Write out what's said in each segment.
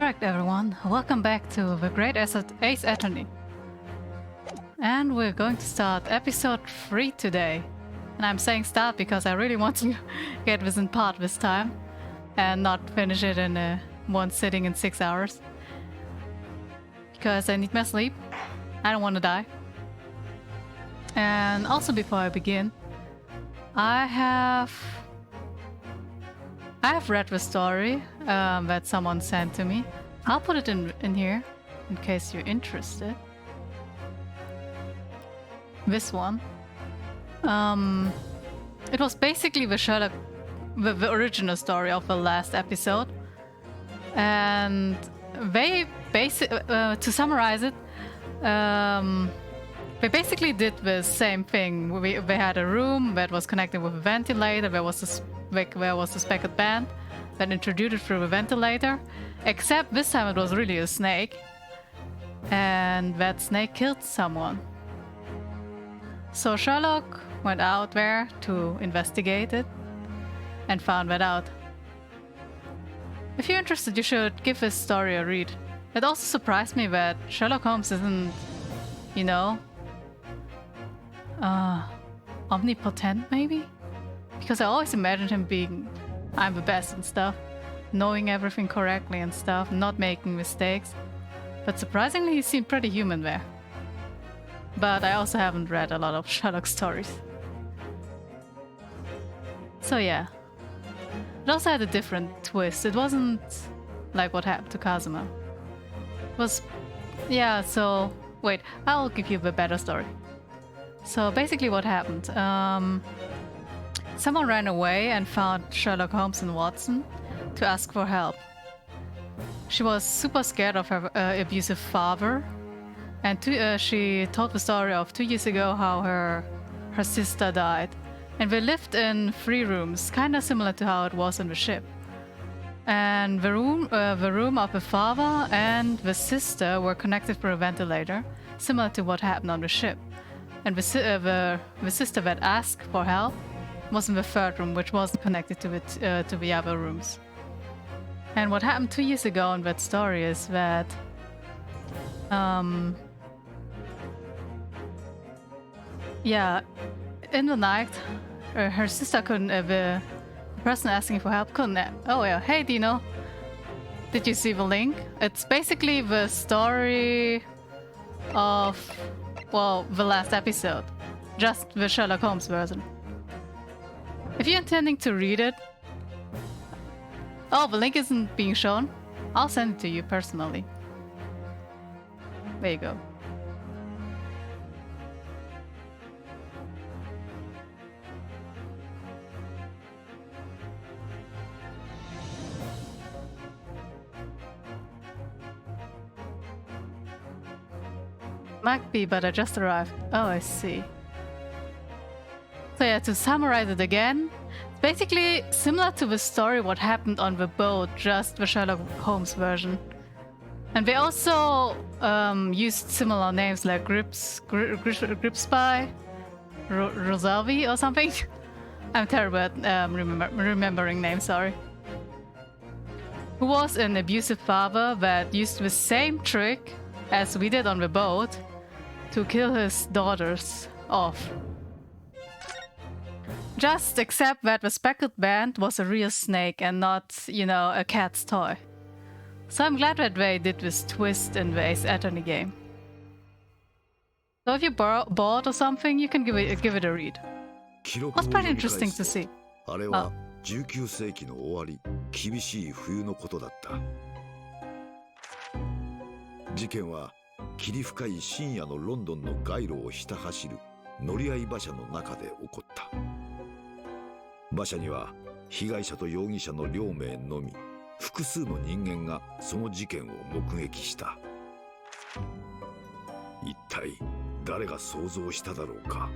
Correct, everyone. Welcome back to the Great Ace Attorney. And we're going to start episode 3 today. And I'm saying start because I really want to get this in part this time and not finish it in one sitting in 6 hours. Because I need my sleep. I don't want to die. And also before I begin, I have read the story that someone sent to me. I'll put it in here in case you're interested. This one. It was basically the original story of the last episode. And they to summarize it, they basically did the same thing. They had a room that was connected with a ventilator. There was a suspected band that introduced it through the ventilator. Except this time it was really a snake. And that snake killed someone. So Sherlock went out there to investigate it and found that out. If you're interested, you should give this story a read. It also surprised me that Sherlock Holmes isn't, you know, omnipotent maybe? Because I always imagined him being, I'm the best and stuff, knowing everything correctly and stuff, not making mistakes. But surprisingly, he seemed pretty human there. But I also haven't read a lot of Sherlock stories. So yeah. It also had a different twist. It wasn't like what happened to Kazuma. It was... yeah, so... wait, I'll give you the better story. So basically what happened, someone ran away and found Sherlock Holmes and Watson to ask for help. She was super scared of her abusive father, and she told the story of 2 years ago how her sister died. And they lived in 3 rooms, kinda similar to how it was on the ship. And the room of the father and the sister were connected through a ventilator, similar to what happened on the ship. And the sister that asked for help was in the 3rd room, which wasn't connected to the other rooms. And what happened 2 years ago in that story is that yeah, in the night, her sister couldn't. The person asking for help couldn't. Oh yeah, hey Dino, did you see the link? It's basically the story of, well, the last episode, just the Sherlock Holmes version. If you're intending to read it, oh, the link isn't being shown. I'll send it to you personally. There you go. Might be, but I just arrived. Oh, I see. So yeah, to summarize it again, it's basically similar to the story what happened on the boat, just the Sherlock Holmes version. And they also used similar names like Gripspy, Rosalvi or something. I'm terrible at remembering names, sorry. Who was an abusive father that used the same trick as we did on the boat to kill his daughters off. Just except that the speckled band was a real snake and not, you know, a cat's toy. So I'm glad that they did this twist in the Ace Attorney game. So if you're bored or something, you can give it a read. It's pretty interesting to see. あれは19世紀の終わり、厳しい冬のことだった。事件は霧深い深夜のロンドンの街路をひた走る乗り合い馬車の中で起こった。馬車には被害者と容疑者の両名のみ、複数の人間がその事件を目撃した。一体誰が想像しただろうか。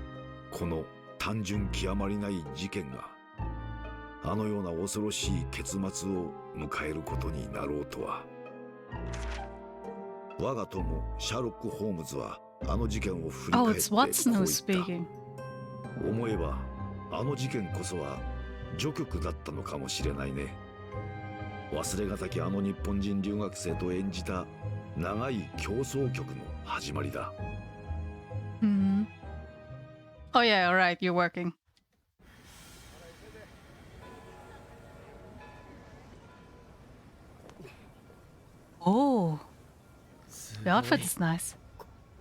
この単純極まりない事件があのような恐ろしい結末を迎えることになろうとは。我が友シャーロック・ホームズはあの事件を振り返ってこう言った。思えばあの事件こそは序曲だったのかもしれないね。忘れがたきあの日本人留学生と演じた長い競争曲の始まりだ。Hmm. Oh yeah, alright, you're working. Oh, the outfit is nice.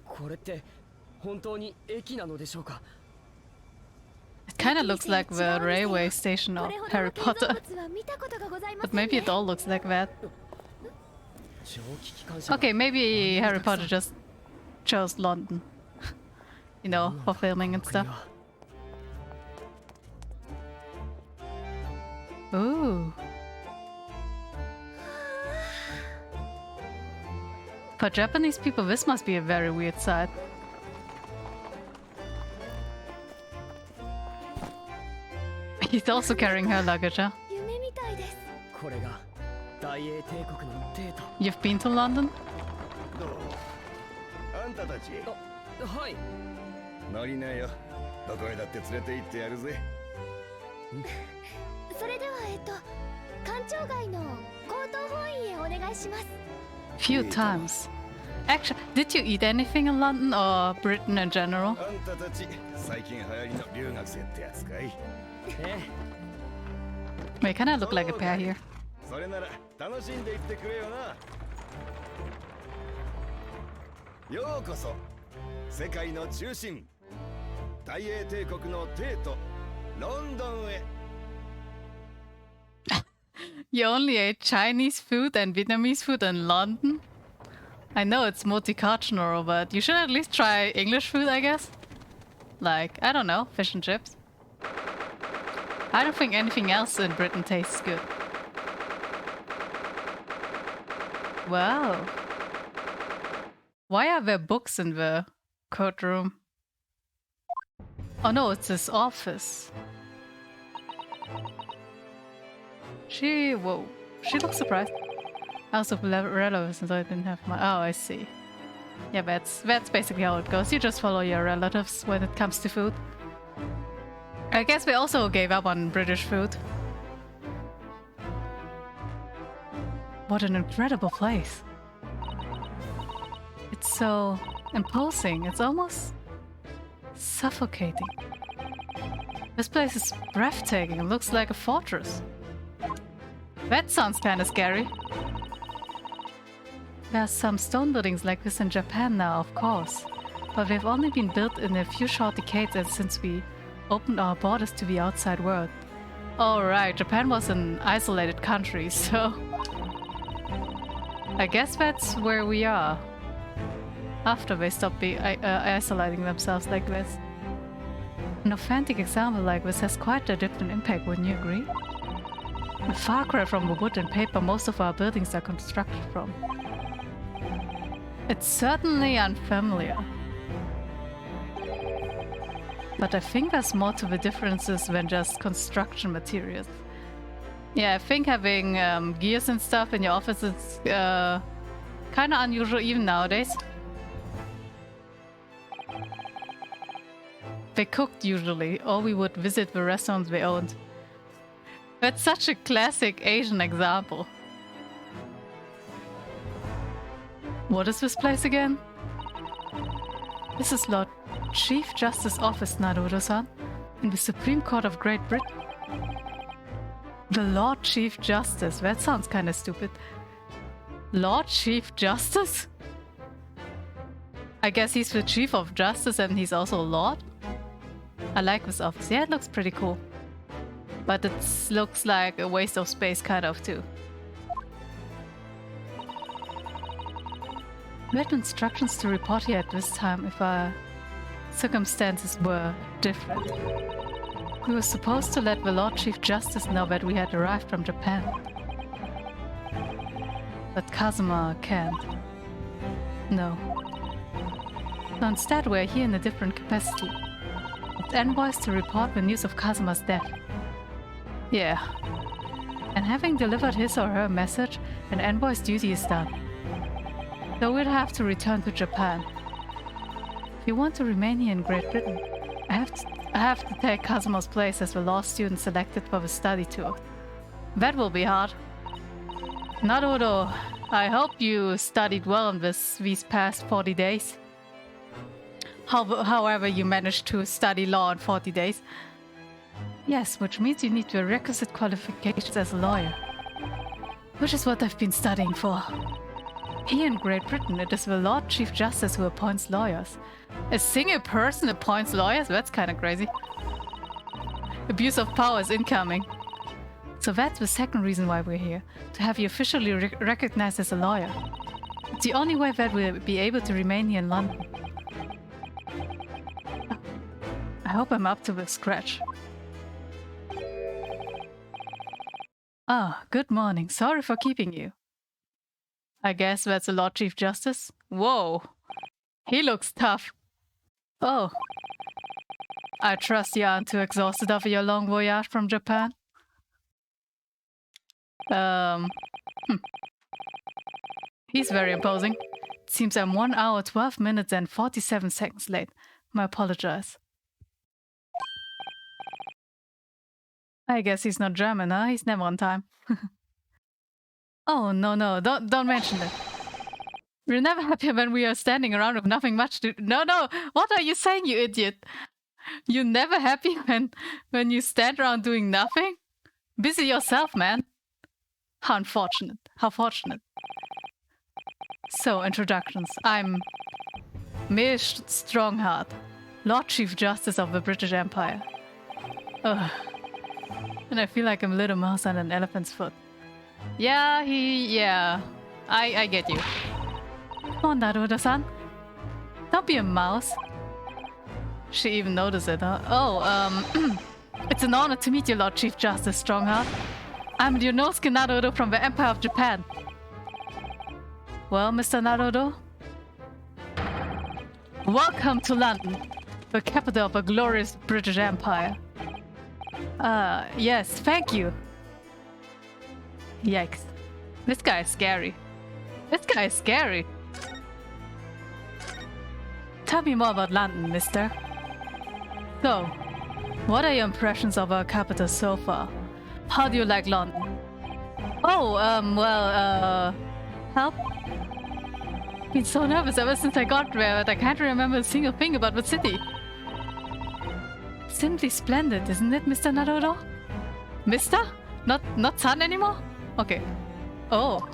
これって本当に駅なのでしょうか? It kind of looks like the railway station of Harry Potter. But maybe it all looks like that. Okay, maybe Harry Potter just chose London. You know, for filming and stuff. Ooh. For Japanese people, this must be a very weird sight. He's also carrying her luggage, huh? You've been to London? あんたたち。はい。乗りなよ。どこへだって連れて行ってやるぜ。それでは官庁街の高等法院へお願いします。 Few times. Actually, did you eat anything in London or Britain in general? あんたたち最近流行りの留学生ってやつかい。Wait, can I look like a pair here? それなら楽しんでいってくれよな。ようこそ世界の中心大英帝国の帝都ロンドンへ。You only ate Chinese food and Vietnamese food in London? I know it's multicultural, but you should at least try English food, I guess? Like, I don't know, fish and chips. I don't think anything else in Britain tastes good. Wow. Why are there books in the courtroom? Oh no, it's his office. Whoa. She looks surprised. I also relatives since I didn't have my... Oh, I see. Yeah, that's basically how it goes. You just follow your relatives when it comes to food. I guess we also gave up on British food. What an incredible place. It's so imposing. It's almost suffocating. This place is breathtaking. It looks like a fortress. That sounds kind of scary. There are some stone buildings like this in Japan now, of course. But they've only been built in a few short decades and since we opened our borders to the outside world. Oh right, Japan was an isolated country, so... I guess that's where we are. After they stopped isolating themselves like this. An authentic example like this has quite a different impact, wouldn't you agree? A far cry from the wood and paper most of our buildings are constructed from. It's certainly unfamiliar. But I think there's more to the differences than just construction materials. Yeah, I think having gears and stuff in your office is kind of unusual even nowadays. They cooked usually, or we would visit the restaurants they owned. That's such a classic Asian example. What is this place again? This is Lord Chief Justice Office, Naruto-san, in the Supreme Court of Great Britain. The Lord Chief Justice, that sounds kinda stupid. Lord Chief Justice? I guess he's the Chief of Justice and he's also a Lord? I like this office, yeah, it looks pretty cool. But it looks like a waste of space kind of too. We had instructions to report here at this time if our circumstances were different. We were supposed to let the Lord Chief Justice know that we had arrived from Japan. But Kazuma can't. No. So instead we're here in a different capacity. It's envoys to report the news of Kazuma's death. Yeah. And having delivered his or her message, an envoy's duty is done. So we'll have to return to Japan. If you want to remain here in Great Britain, I have to take Kazuma's place as the law student selected for the study tour. That will be hard. Naruto, I hope you studied well in these past 40 days. However you managed to study law in 40 days. Yes, which means you need the requisite qualifications as a lawyer. Which is what I've been studying for. Here in Great Britain, it is the Lord Chief Justice who appoints lawyers. A single person appoints lawyers? That's kind of crazy. Abuse of power is incoming. So that's the second reason why we're here. To have you officially recognized as a lawyer. It's the only way that we'll be able to remain here in London. I hope I'm up to the scratch. Ah, good morning. Sorry for keeping you. I guess that's the Lord Chief Justice? Whoa. He looks tough. Oh. I trust you aren't too exhausted after your long voyage from Japan? He's very imposing. It seems I'm 1 hour, 12 minutes and 47 seconds late. I apologize. I guess he's not German, huh? He's never on time. Oh, no, don't mention it. We're never happy when we are standing around with nothing much to... No, what are you saying, you idiot? You're never happy when you stand around doing nothing? Busy yourself, man. How unfortunate. How fortunate. So, introductions. I'm Mish Strongheart, Lord Chief Justice of the British Empire. Ugh. And I feel like I'm a little mouse on an elephant's foot. Yeah, I get you. Come on, Naruto-san. Don't be a mouse. She even noticed it, huh? Oh, it's an honor to meet you, Lord Chief Justice Strongheart. I'm Ryunosuke Naruto from the Empire of Japan. Well, Mr. Naruto? Welcome to London, the capital of a glorious British Empire. Yes, thank you. Yikes. This guy is scary. Tell me more about London, mister. So, what are your impressions of our capital so far? How do you like London? Oh, help? I've been so nervous ever since I got there that I can't remember a single thing about the city. Simply splendid, isn't it, Mr. Naruto? Mister? Not son anymore? Okay. Oh.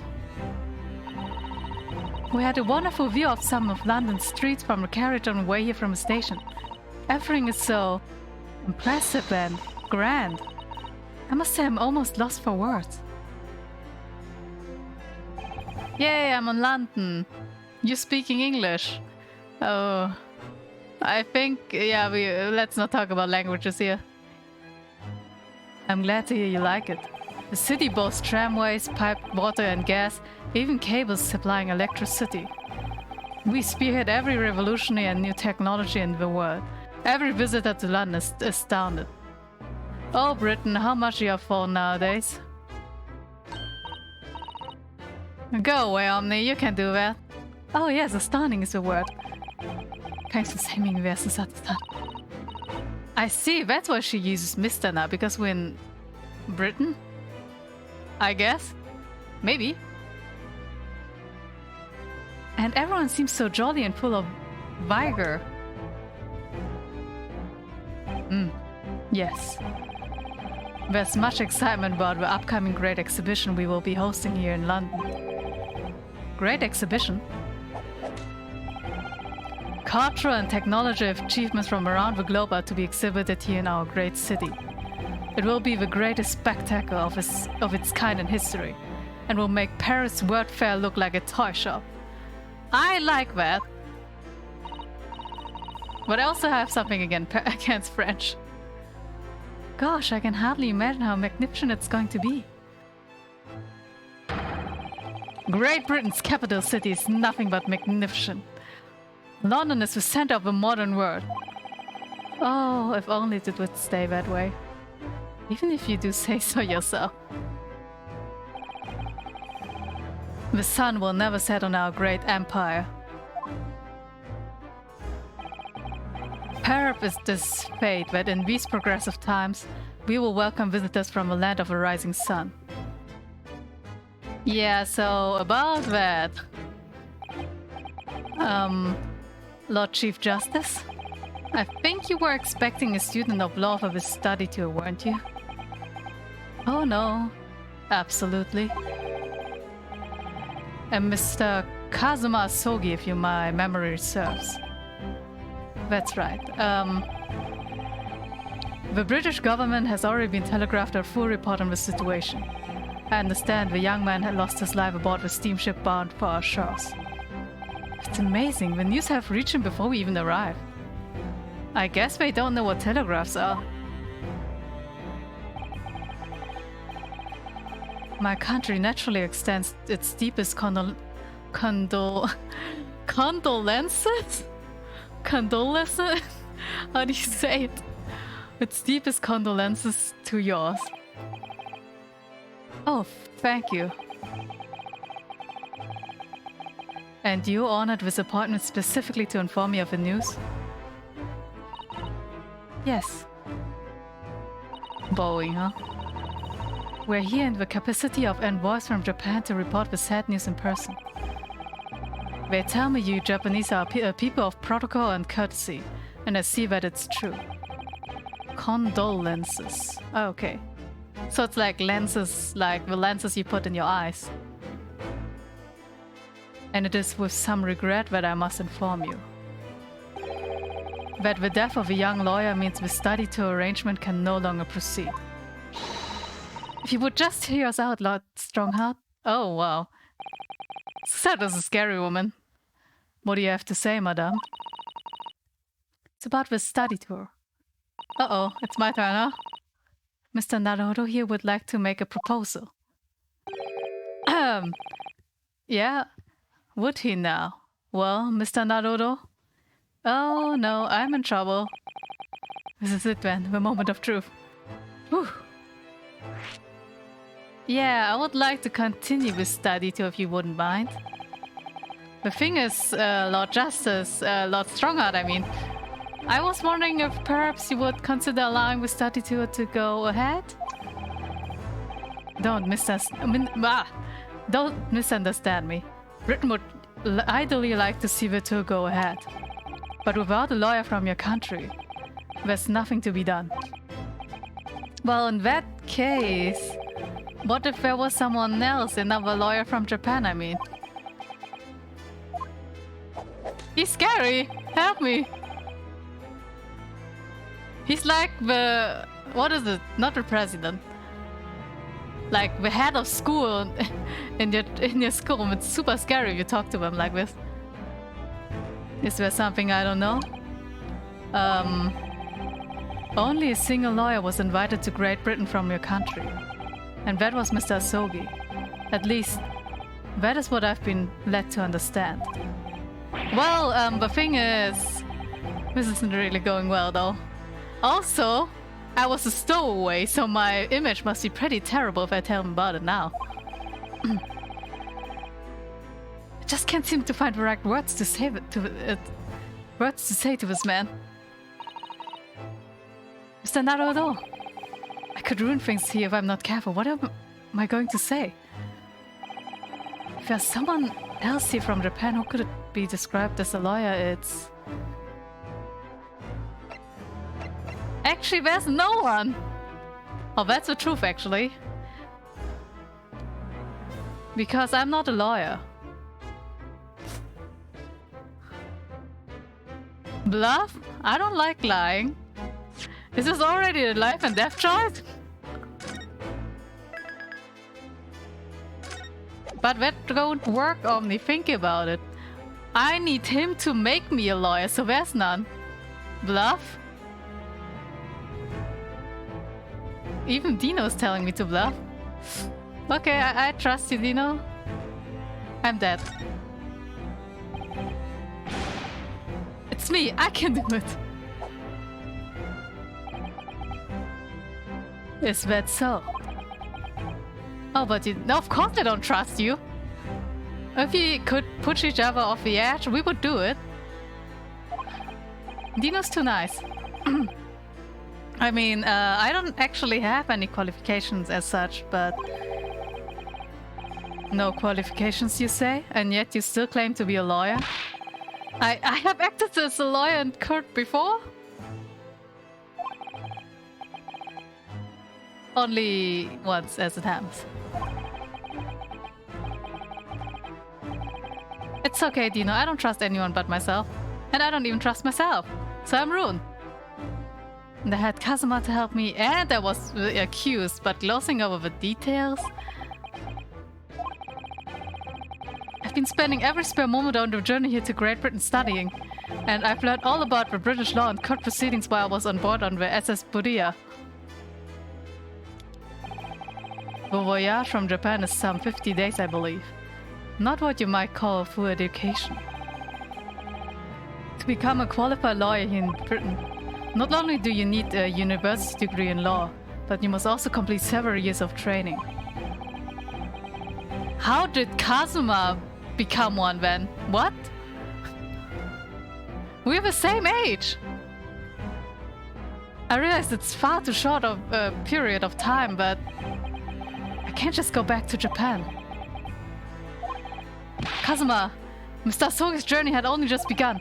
We had a wonderful view of some of London's streets from a carriage on the way here from the station. Everything is so impressive and grand. I must say I'm almost lost for words. Yay, I'm in London. You're speaking English. Oh. I think, yeah, let's not talk about languages here. I'm glad to hear you like it. The city boasts tramways, piped water and gas, even cables supplying electricity. We spearhead every revolutionary and new technology in the world. Every visitor to London is astounded. Oh, Britain, how much you have fallen nowadays? Go away, Omni, you can do that. Oh yes, astounding is the word. I see, that's why she uses Mr. now, because we're in Britain? I guess? Maybe. And everyone seems so jolly and full of vigor. Yes. There's much excitement about the upcoming Great Exhibition we will be hosting here in London. Great Exhibition? Cultural and technology achievements from around the globe are to be exhibited here in our great city. It will be the greatest spectacle of its kind in history, and will make Paris World Fair look like a toy shop. I like that. But I also have something against French. Gosh, I can hardly imagine how magnificent it's going to be. Great Britain's capital city is nothing but magnificent. London is the center of the modern world. Oh, if only it would stay that way. Even if you do say so yourself. The sun will never set on our great empire. Perhaps it's this fate that in these progressive times, we will welcome visitors from the land of the rising sun. Yeah, so about that. Lord Chief Justice? I think you were expecting a student of law for this study tour, weren't you? Oh no, absolutely. And Mr. Kazuma Asogi, if my memory serves. That's right. The British government has already been telegraphed a full report on the situation. I understand the young man had lost his life aboard the steamship bound for our shores. It's amazing, the news have reached him before we even arrived. I guess they don't know what telegraphs are. My country naturally extends its deepest condolences? Condolences? How do you say it? Its deepest condolences to yours. Oh, thank you. And you honored this appointment specifically to inform me of the news? Yes. Bowing, huh? We're here in the capacity of envoys from Japan to report the sad news in person. They tell me you Japanese are people of protocol and courtesy, and I see that it's true. Condolences. Oh, okay. So it's like lenses, like the lenses you put in your eyes. And it is with some regret that I must inform you that the death of a young lawyer means the study tour arrangement can no longer proceed. If you would just hear us out, Lord Strongheart. Oh, wow. That was a scary woman. What do you have to say, madame? It's about the study tour. Uh-oh, it's my turn, huh? Mr. Naruto here would like to make a proposal. Yeah, would he now? Well, Mr. Naruto? Oh no, I'm in trouble. This is it then, the moment of truth. Whew. Yeah, I would like to continue this study too, if you wouldn't mind. The thing is, Lord Justice, Lord Strongheart, I mean, I was wondering if perhaps you would consider allowing the study tour to go ahead? Don't misunderstand me. Britain would ideally like to see the tour go ahead. But without a lawyer from your country, there's nothing to be done. Well, in that case, what if there was someone else, another lawyer from Japan, I mean? He's scary! Help me! He's like the... what is it? Not the president. Like the head of school in your school. It's super scary if you talk to him like this. Is there something I don't know? Only a single lawyer was invited to Great Britain from your country. And that was Mr. Asogi. At least, that is what I've been led to understand. Well, the thing is... this isn't really going well though. Also, I was a stowaway, so my image must be pretty terrible if I tell him about it now. I just can't seem to find the right words to say to this man. Mr. Naruto, I could ruin things here if I'm not careful. What am I going to say? If there's someone else here from Japan who could be described as a lawyer, it's... Actually, there's no one! Oh, that's the truth, actually. Because I'm not a lawyer. Bluff? I don't like lying. Is this already a life and death choice? But that won't work, Omni. Think about it. I need him to make me a lawyer, so there's none. Bluff? Even Dino's telling me to bluff. Okay, I trust you, Dino. I'm dead. It's me, I can do it. Is that so? Oh, but no, of course I don't trust you. If we could push each other off the edge, we would do it. Dino's too nice. I mean, I don't actually have any qualifications as such, but... No qualifications, you say? And yet you still claim to be a lawyer? I have acted as a lawyer in court before? Only once, as it happens. It's okay, Dino. I don't trust anyone but myself. And I don't even trust myself. So I'm ruined. And I had Kazuma to help me, and I was accused, but glossing over the details? I've been spending every spare moment on the journey here to Great Britain studying. And I've learned all about the British law and court proceedings while I was on board on the SS Buria. The voyage from Japan is some 50 days, I believe. Not what you might call a full education. To become a qualified lawyer here in Britain, not only do you need a university degree in law, but you must also complete several years of training. How did Kazuma become one then? What? We're the same age! I realize it's far too short of a period of time, but I can't just go back to Japan. Kazuma, Mr. Sogi's journey had only just begun.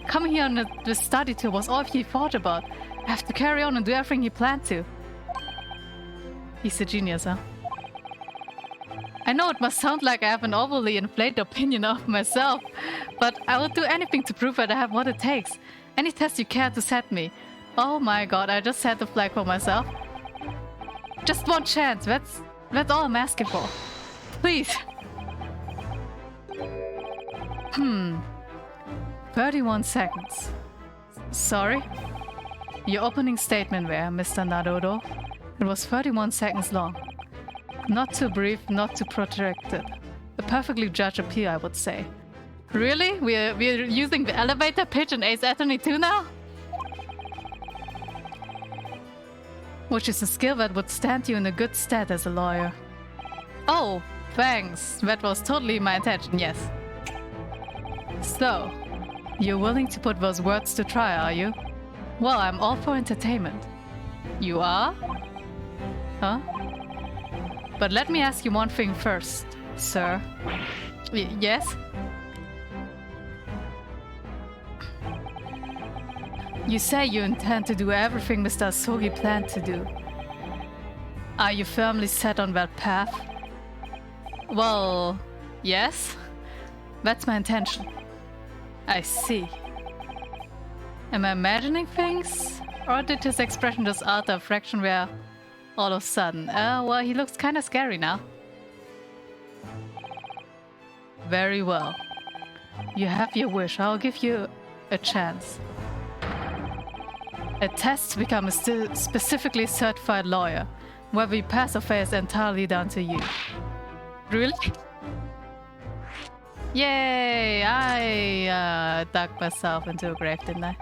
Coming here on this study tour was all he thought about. I have to carry on and do everything he planned to. He's a genius, huh? I know it must sound like I have an overly inflated opinion of myself, but I will do anything to prove that I have what it takes. Any test you care to set me. Oh my god, I just set the flag for myself. Just one chance, that's all I'm asking for. Please. 31 seconds. Sorry? Your opening statement there, Mr. Naruto. It was 31 seconds long. Not too brief, not too protracted. A perfectly judged appeal, I would say. Really? We're using the elevator pitch in Ace Attorney 2 now? Which is a skill that would stand you in a good stead as a lawyer. Oh, thanks. That was totally my intention, yes. So, you're willing to put those words to try, are you? Well, I'm all for entertainment. You are? Huh? But let me ask you one thing first, sir. Yes? You say you intend to do everything Mr. Asogi planned to do. Are you firmly set on that path? Well, yes. That's my intention. I see. Am I imagining things? Or did his expression just alter a fraction where all of a sudden? Well, he looks kinda scary now. Very well. You have your wish. I'll give you a chance. A test to become a specifically certified lawyer. Whether you pass or fail is entirely down to you. Really? Yay! I dug myself into a grave, didn't I?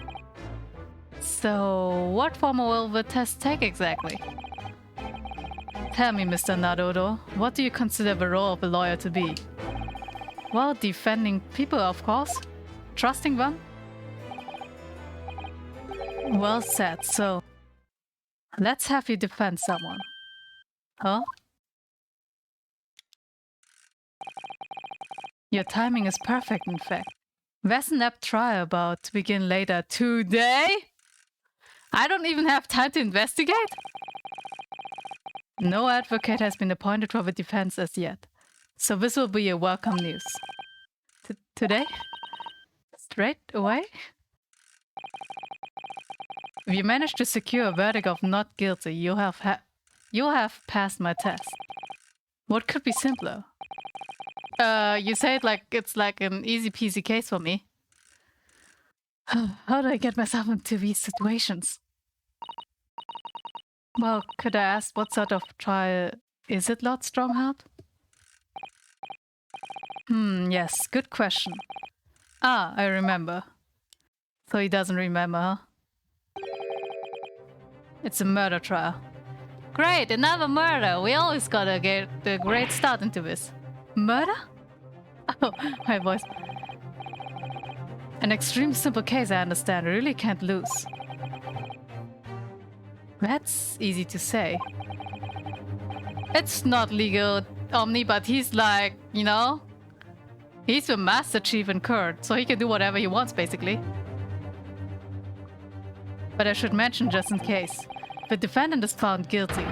So, what form will the test take exactly? Tell me, Mr. Naruto, what do you consider the role of a lawyer to be? Well, defending people, of course. Trusting them. Well said, so... let's have you defend someone. Huh? Your timing is perfect, in fact. There's an apt trial about to begin later today? I don't even have time to investigate? No advocate has been appointed for the defense as yet. So this will be a welcome news. Today? Straight away? If you manage to secure a verdict of not guilty, you'll have passed my test. What could be simpler? You say it like it's like an easy peasy case for me. How do I get myself into these situations? Well, could I ask what sort of trial is it, Lord Strongheart? Yes, good question. Ah, I remember. So he doesn't remember, huh? It's a murder trial. Great, another murder! We always gotta get a great start into this. Murder? Oh, my voice. An extremely simple case, I understand. I really can't lose. That's easy to say. It's not legal Omni, but he's like, you know, he's the Master Chief in Kurt, so he can do whatever he wants, basically. But I should mention, just in case, if the defendant is found guilty,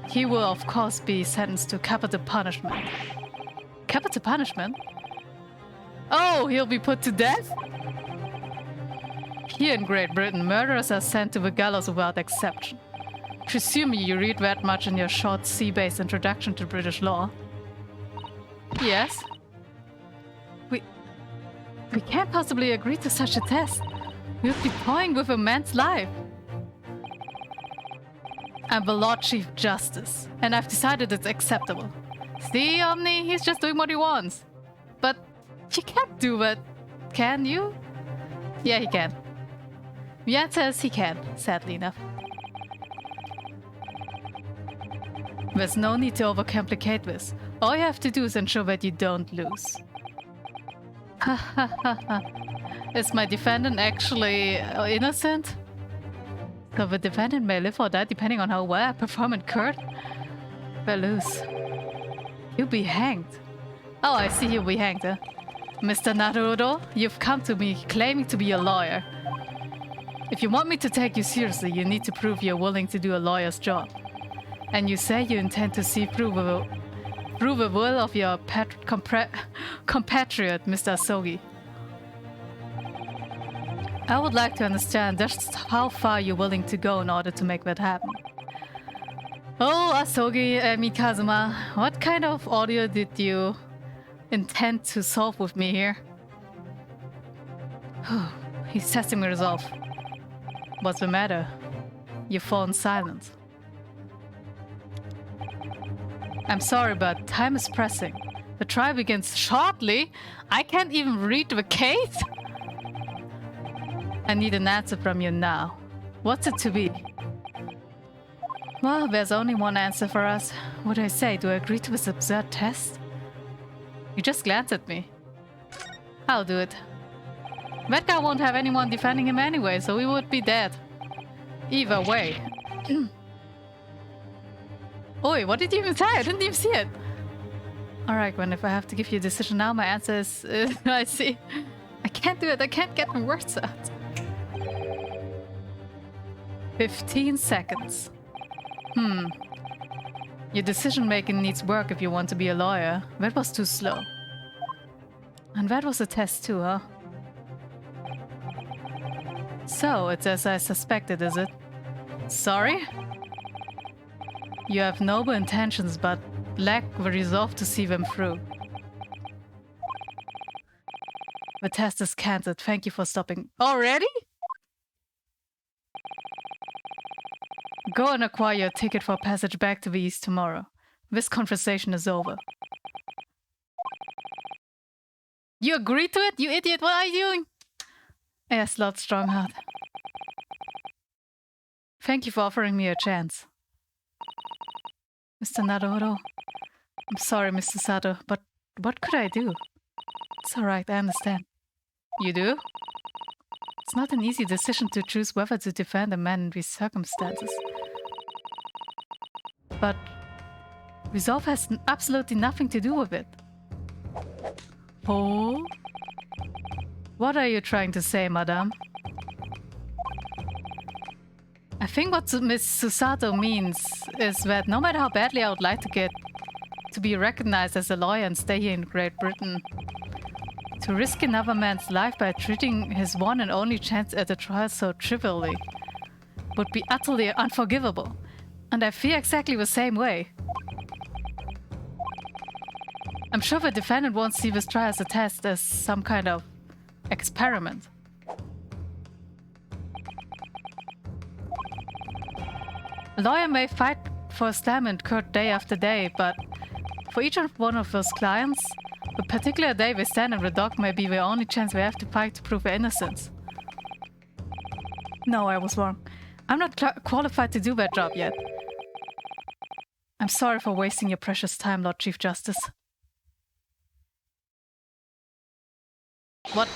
he will of course be sentenced to capital punishment. Capital punishment? Oh, he'll be put to death? Here in Great Britain, murderers are sent to the gallows without exception. Presumably you read that much in your short sea-based introduction to British law. Yes? We can't possibly agree to such a test. We would be toying with a man's life. I'm the Lord Chief Justice, and I've decided it's acceptable. See, Omni, he's just doing what he wants. But you can't do that, can you? Yeah, he can. The answer is he can, sadly enough. There's no need to overcomplicate this. All you have to do is ensure that you don't lose. Ha ha ha ha. Is my defendant actually innocent? So the defendant may live or die depending on how well I perform in court? If I lose, you'll be hanged. Oh, I see, you'll be hanged, huh? Mr. Naruto, you've come to me claiming to be a lawyer. If you want me to take you seriously, you need to prove you're willing to do a lawyer's job. And you say you intend to see through the will of your compatriot, Mr. Asogi. I would like to understand just how far you're willing to go in order to make that happen. Oh, Asogi, Mikazuma, what kind of audio did you intend to solve with me here? He's testing my resolve. What's the matter? You've fallen silent. I'm sorry, but time is pressing. The trial begins shortly. I can't even read the case. I need an answer from you now. What's it to be? Well, there's only one answer for us. What do I say? Do I agree to this absurd test? You just glanced at me. I'll do it. That guy won't have anyone defending him anyway, so he would be dead. Either way. Oi, what did you even say? I didn't even see it. Alright, Gwen, if I have to give you a decision now, my answer is... I see. I can't do it. I can't get my words out. 15 seconds. Your decision-making needs work if you want to be a lawyer. That was too slow. And that was a test too, huh? So, it's as I suspected, is it? Sorry? You have noble intentions, but lack the resolve to see them through. The test is cancelled. Thank you for stopping. Already? Go and acquire your ticket for passage back to the east tomorrow. This conversation is over. You agreed to it? You idiot, what are you doing? Yes, Lord Strongheart. Thank you for offering me a chance. Mr. Naruto. I'm sorry, Mr. Sato, but what could I do? It's alright, I understand. You do? It's not an easy decision to choose whether to defend a man in these circumstances. But resolve has absolutely nothing to do with it. Oh? What are you trying to say, madame? I think what Miss Susato means is that no matter how badly I would like to get to be recognized as a lawyer and stay here in Great Britain, to risk another man's life by treating his one and only chance at a trial so trivially would be utterly unforgivable. And I feel exactly the same way. I'm sure the defendant won't see this trial as a test, as some kind of experiment. A lawyer may fight for Islam and Kurt day after day, but for each one of those clients, the particular day they stand in the dock may be the only chance they have to fight to prove their innocence. No, I was wrong. I'm not qualified to do that job yet. I'm sorry for wasting your precious time, Lord Chief Justice. What?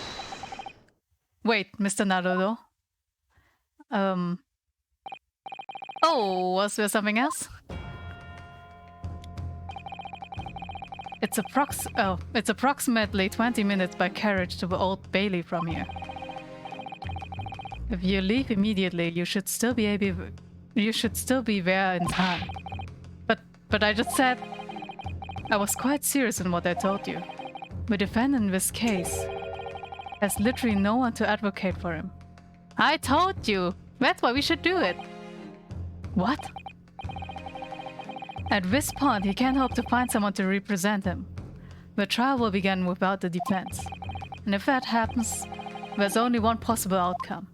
Wait, Mr. Naruto? Oh, was there something else? It's approximately 20 minutes by carriage to the Old Bailey from here. If you leave immediately, you should still be there in time. But I just said I was quite serious in what I told you. The defendant in this case has literally no one to advocate for him. I told you! That's why we should do it! What? At this point, he can't hope to find someone to represent him. The trial will begin without the defense. And if that happens, there's only one possible outcome.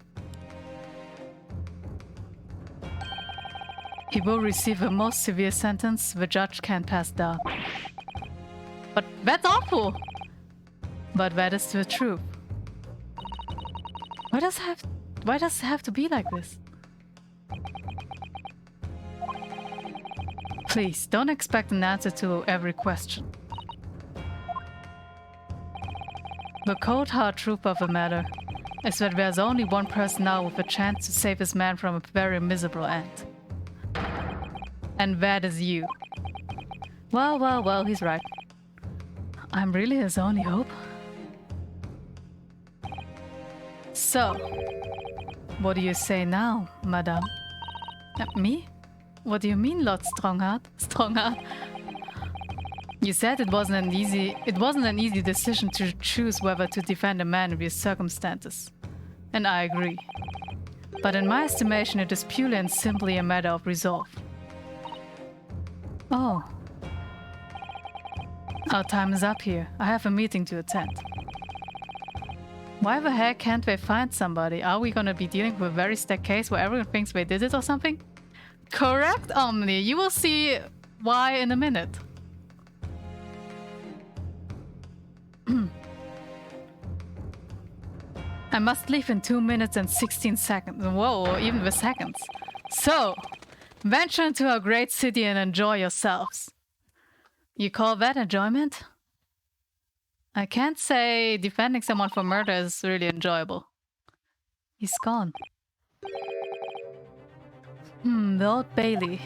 He will receive the most severe sentence the judge can pass down. But that's awful! But that is the truth. Why does it have to be like this? Please, don't expect an answer to every question. The cold hard truth of the matter is that there's only one person now with a chance to save his man from a very miserable end. And that is you. Well, he's right. I'm really his only hope. So, what do you say now, madame? Me? What do you mean, Lord Strongheart? Strongheart? You said it wasn't an easy decision to choose whether to defend a man in these circumstances. And I agree. But in my estimation, it is purely and simply a matter of resolve. Oh. Our time is up here. I have a meeting to attend. Why the heck can't they find somebody? Are we gonna be dealing with a very stacked case where everyone thinks they did it or something? Correct, Omni. You will see why in a minute. I must leave in 2 minutes and 16 seconds. Whoa, even the seconds. So, venture into our great city and enjoy yourselves. You call that enjoyment? I can't say defending someone for murder is really enjoyable. He's gone. The Old Bailey.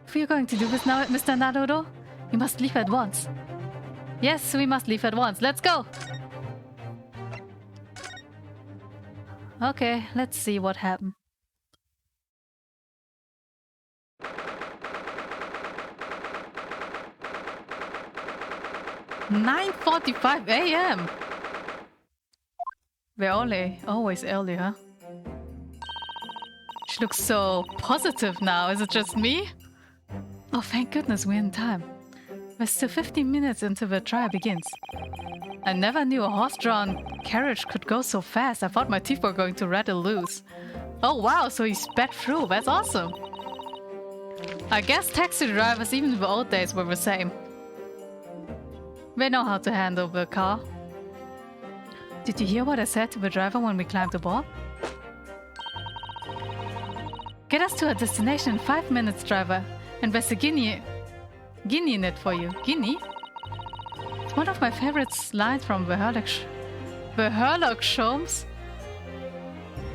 If we're going to do this now, Mr. Naruto, we must leave at once. Yes, we must leave at once. Let's go! Okay, let's see what happened. 9:45 a.m. We're always early, huh? She looks so positive now. Is it just me? Oh, thank goodness we're in time. We're still 15 minutes until the trial begins. I never knew a horse-drawn carriage could go so fast. I thought my teeth were going to rattle loose. Oh wow, so he sped through. That's awesome. I guess taxi drivers even in the old days were the same. They know how to handle the car. Did you hear what I said to the driver when we climbed aboard? Get us to our destination in 5 minutes, driver. And there's a guinea in it for you. Guinea? It's one of my favorite lines from the Herlock Sholmes.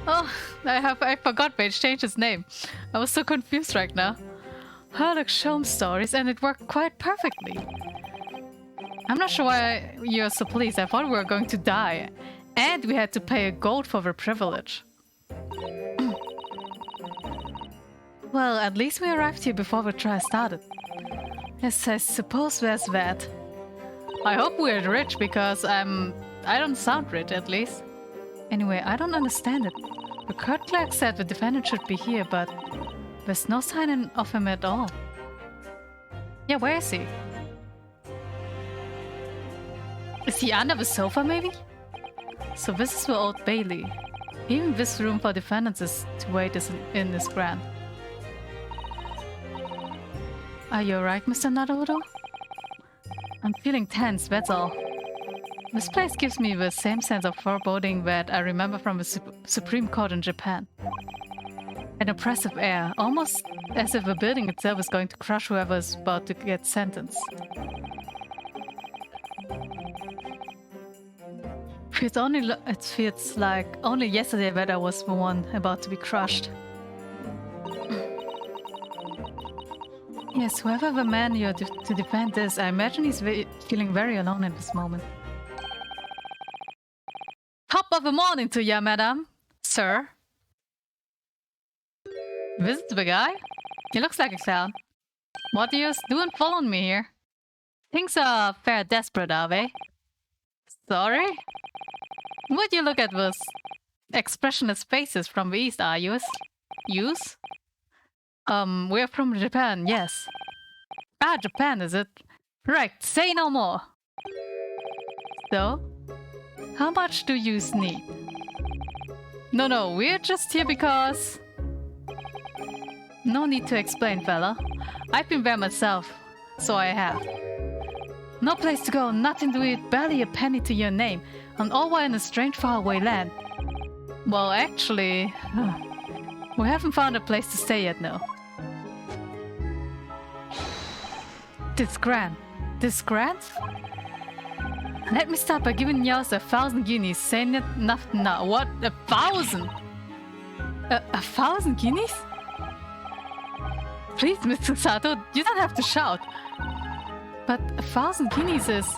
Oh, I forgot they changed his name. I was so confused right now. Herlock Sholmes stories, and it worked quite perfectly. I'm not sure why you're so pleased. I thought we were going to die. And we had to pay a gold for the privilege. Well, at least we arrived here before the trial started. Yes, I suppose there's that. I hope we're rich because I don't sound rich, at least. Anyway, I don't understand it. The court clerk said the defendant should be here, but there's no sign of him at all. Yeah, where is he? Is he under the sofa, maybe? So this is the Old Bailey. Even this room for defendants to wait in is grand. Are you alright, Mr. Naruto? I'm feeling tense, that's all. This place gives me the same sense of foreboding that I remember from the Supreme Court in Japan. An oppressive air, almost as if the building itself is going to crush whoever is about to get sentenced. It feels like only yesterday that I was the one about to be crushed. Yes, whoever the man you're to defend is, I imagine he's feeling very alone at this moment. Top of the morning to ya, madam. Sir. Visit the guy? He looks like a clown. What are you doing following me here? Things are fair desperate, are they? Sorry? Would you look at those expressionless faces from the east, are you? Yous? We're from Japan, yes. Ah, Japan, is it? Right, say no more. So? How much do you need? No, we're just here because... No need to explain, fella. I've been there myself, so I have. No place to go, nothing to eat, barely a penny to your name, and all while in a strange faraway land. Well, actually... we haven't found a place to stay yet, no. This grand? Let me start by giving yours 1,000 guineas, saying it nothing now. What? 1,000? 1,000 guineas? Please, Mr. Sato, you don't have to shout. But 1,000 guineas is...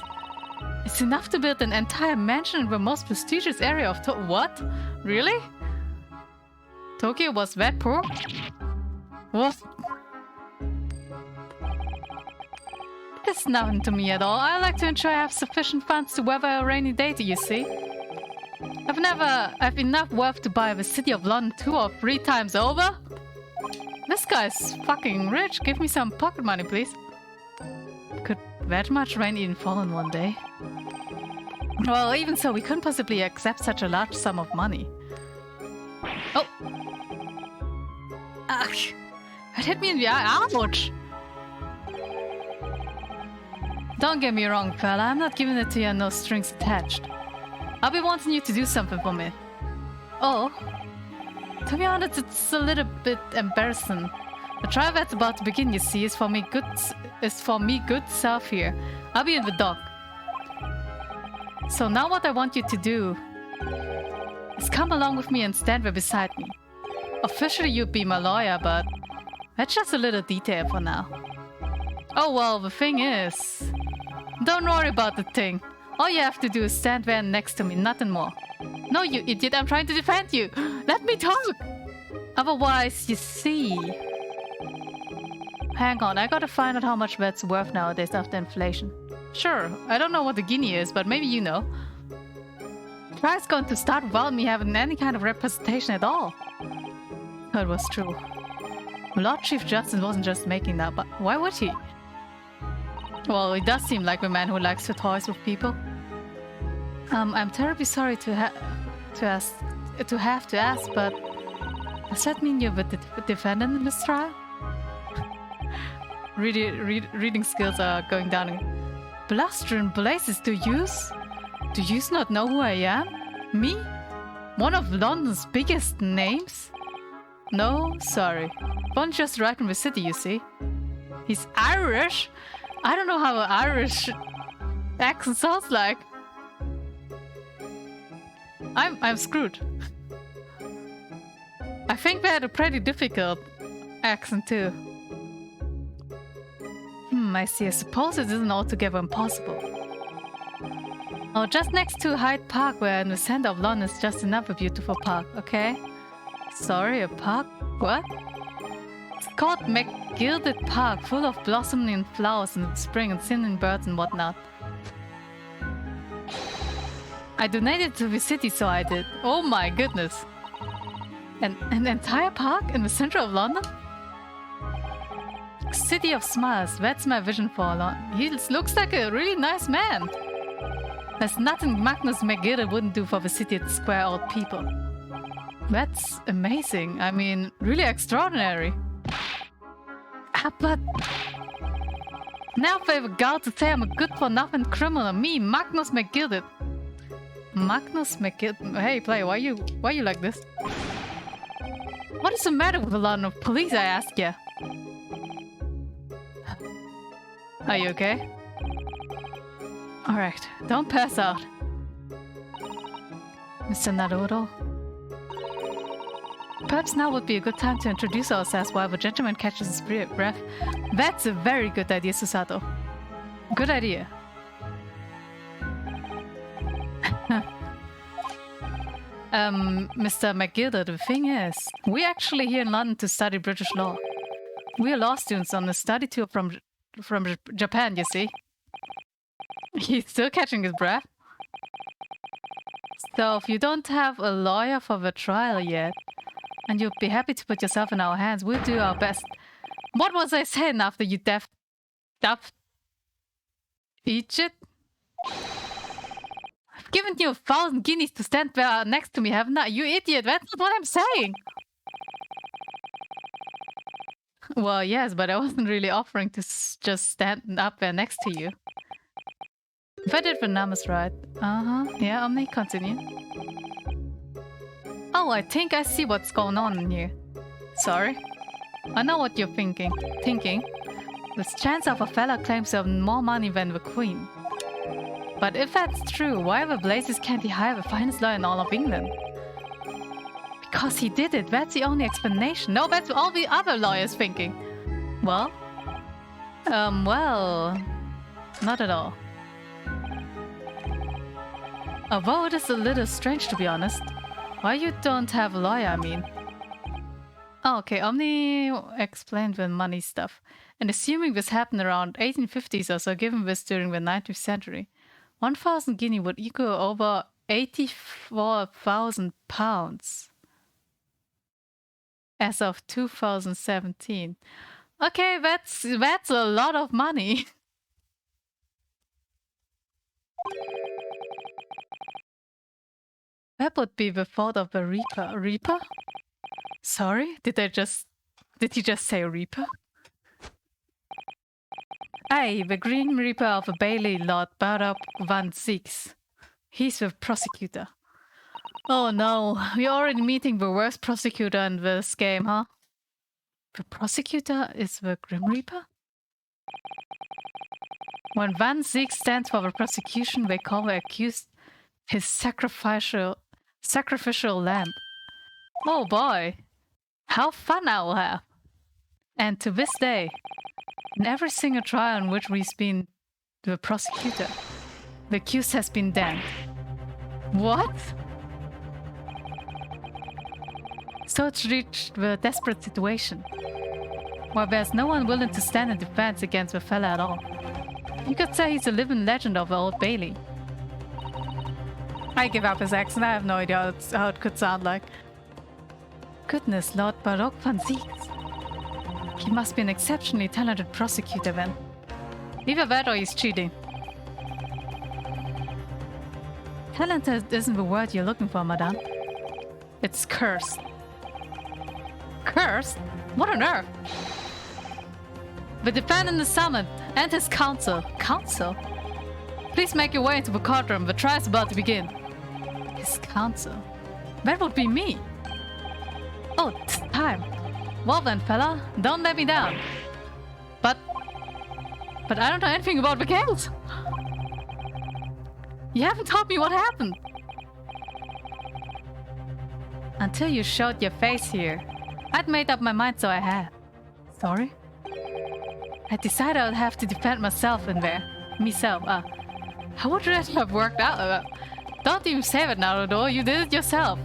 It's enough to build an entire mansion in the most prestigious area of What? Really? Tokyo was that poor? What? It's nothing to me at all. I like to ensure I have sufficient funds to weather a rainy day, do you see? I've enough wealth to buy the city of London 2 or 3 times over. This guy's fucking rich. Give me some pocket money, please. Could that much rain even fall in one day? Well, even so, we couldn't possibly accept such a large sum of money. Oh! Ugh! It hit me in the eye. Ouch! Don't get me wrong, fella. I'm not giving it to you, no strings attached. I'll be wanting you to do something for me. Oh? To be honest, it's a little bit embarrassing. The trial that's about to begin, you see, is for me good self here. I'll be in the dock. So now what I want you to do is come along with me and stand there beside me. Officially you'd be my lawyer, but that's just a little detail for now. Oh well, the thing is... Don't worry about the thing. All you have to do is stand there next to me, nothing more. No, you idiot, I'm trying to defend you. Let me talk. Otherwise, you see... Hang on, I gotta find out how much that's worth nowadays after inflation. Sure, I don't know what the guinea is, but maybe you know. Trial's going to start without me having any kind of representation at all. That was true. Lord Chief Justice wasn't just making that, but why would he? Well, he does seem like a man who likes to toys with people. I'm terribly sorry to have to ask, but does that mean you're the defendant in this trial? Reading skills are going down. Bluster and blazes, do yous not know who I am? Me? One of London's biggest names? No, sorry. One just right from the city, you see. He's Irish? I don't know how an Irish accent sounds like. I'm screwed. I think they had a pretty difficult accent too. I see. I suppose it isn't altogether impossible. Oh, just next to Hyde Park, where in the center of London is just another beautiful park, okay? Sorry, a park? What? It's called McGilded Park, full of blossoming flowers in the spring and singing birds and whatnot. I donated to the city, so I did. Oh my goodness. An entire park in the center of London? City of Smiles, that's my vision for London. He looks like a really nice man. There's nothing Magnus McGill wouldn't do for the city of square old people. That's amazing. I mean, really extraordinary. But... now if I have a gall to say I'm a good-for-nothing criminal, me, Magnus McGill. Magnus McGill... Hey, player, why you like this? What is the matter with the London police, I ask ya? Are you okay? Alright, don't pass out. Mr. Naruto. Perhaps now would be a good time to introduce ourselves while the gentleman catches his breath. That's a very good idea, Susato. Good idea. Mr. McGilder, the thing is, we're actually here in London to study British law. We are law students on a study tour from Japan, you see. He's still catching his breath. So if you don't have a lawyer for the trial yet, and you'd be happy to put yourself in our hands, we'll do our best. What was I saying after you duffed Egypt? I've given you 1,000 guineas to stand there next to me, haven't I? You idiot, that's not what I'm saying! Well, yes, but I wasn't really offering to just stand up there next to you. If I did the numbers right. Yeah, Omni, continue. Oh, I think I see what's going on in here. Sorry. I know what you're thinking. There's chance of a fella claims to have more money than the queen. But if that's true, why the blazes can't he hire the finest lawyer in all of England? Because he did it, that's the only explanation. No, that's all the other lawyers thinking. Well, not at all. Although it is a little strange, to be honest. Why you don't have a lawyer, I mean? Oh, okay, Omni explained the money stuff. And assuming this happened around 1850s or so, given this during the 19th century, 1,000 guinea would equal over 84,000 pounds. As of 2017. Okay, that's a lot of money. That would be the fault of the Reaper. Reaper? Sorry? Did he just say Reaper? Aye, the Green Reaper of the Bailey, Lord Bardock Van Zeeks. He's the prosecutor. Oh no, we're already meeting the worst prosecutor in this game, huh? The prosecutor is the Grim Reaper? When Van Zeek stands for the prosecution, they call the accused his sacrificial lamb. Oh boy, how fun I will have. And to this day, in every single trial in which we've been the prosecutor, the accused has been damned. What? So it's reached the desperate situation, where there's no one willing to stand in defense against the fella at all. You could say he's a living legend of the Old Bailey. I give up his accent, I have no idea how it could sound like. Goodness, Lord Bardock Van Zeeks. He must be an exceptionally talented prosecutor then. Either that or he's cheating. Talented isn't the word you're looking for, madame. It's cursed. Cursed? What on earth? The defendant is summoned, and his counsel. Counsel? Please make your way into the courtroom, the trial's about to begin. His counsel? That would be me. Oh, it's time. Well then, fella, don't let me down. But I don't know anything about the case. You haven't told me what happened. Until you showed your face here. I'd made up my mind, so I had. Sorry? I decided I'd have to defend myself in there. Myself, How would that have worked out? Don't even say that now, though. You did it yourself.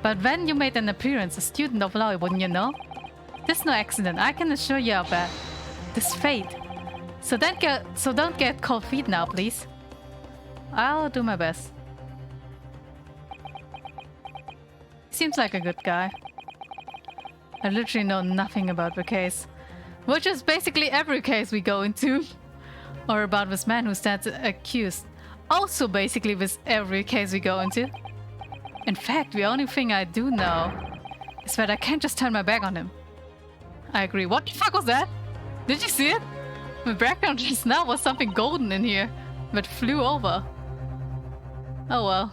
But when you made an appearance, a student of law, wouldn't you know? This no accident, I can assure you of that. This fate. So don't get cold feet now, please. I'll do my best. Seems like a good guy. I literally know nothing about the case. Which is basically every case we go into. Or about this man who stands accused. Also basically with every case we go into. In fact, the only thing I do know is that I can't just turn my back on him. I agree. What the fuck was that? Did you see it? The background just now was something golden in here that flew over. Oh well.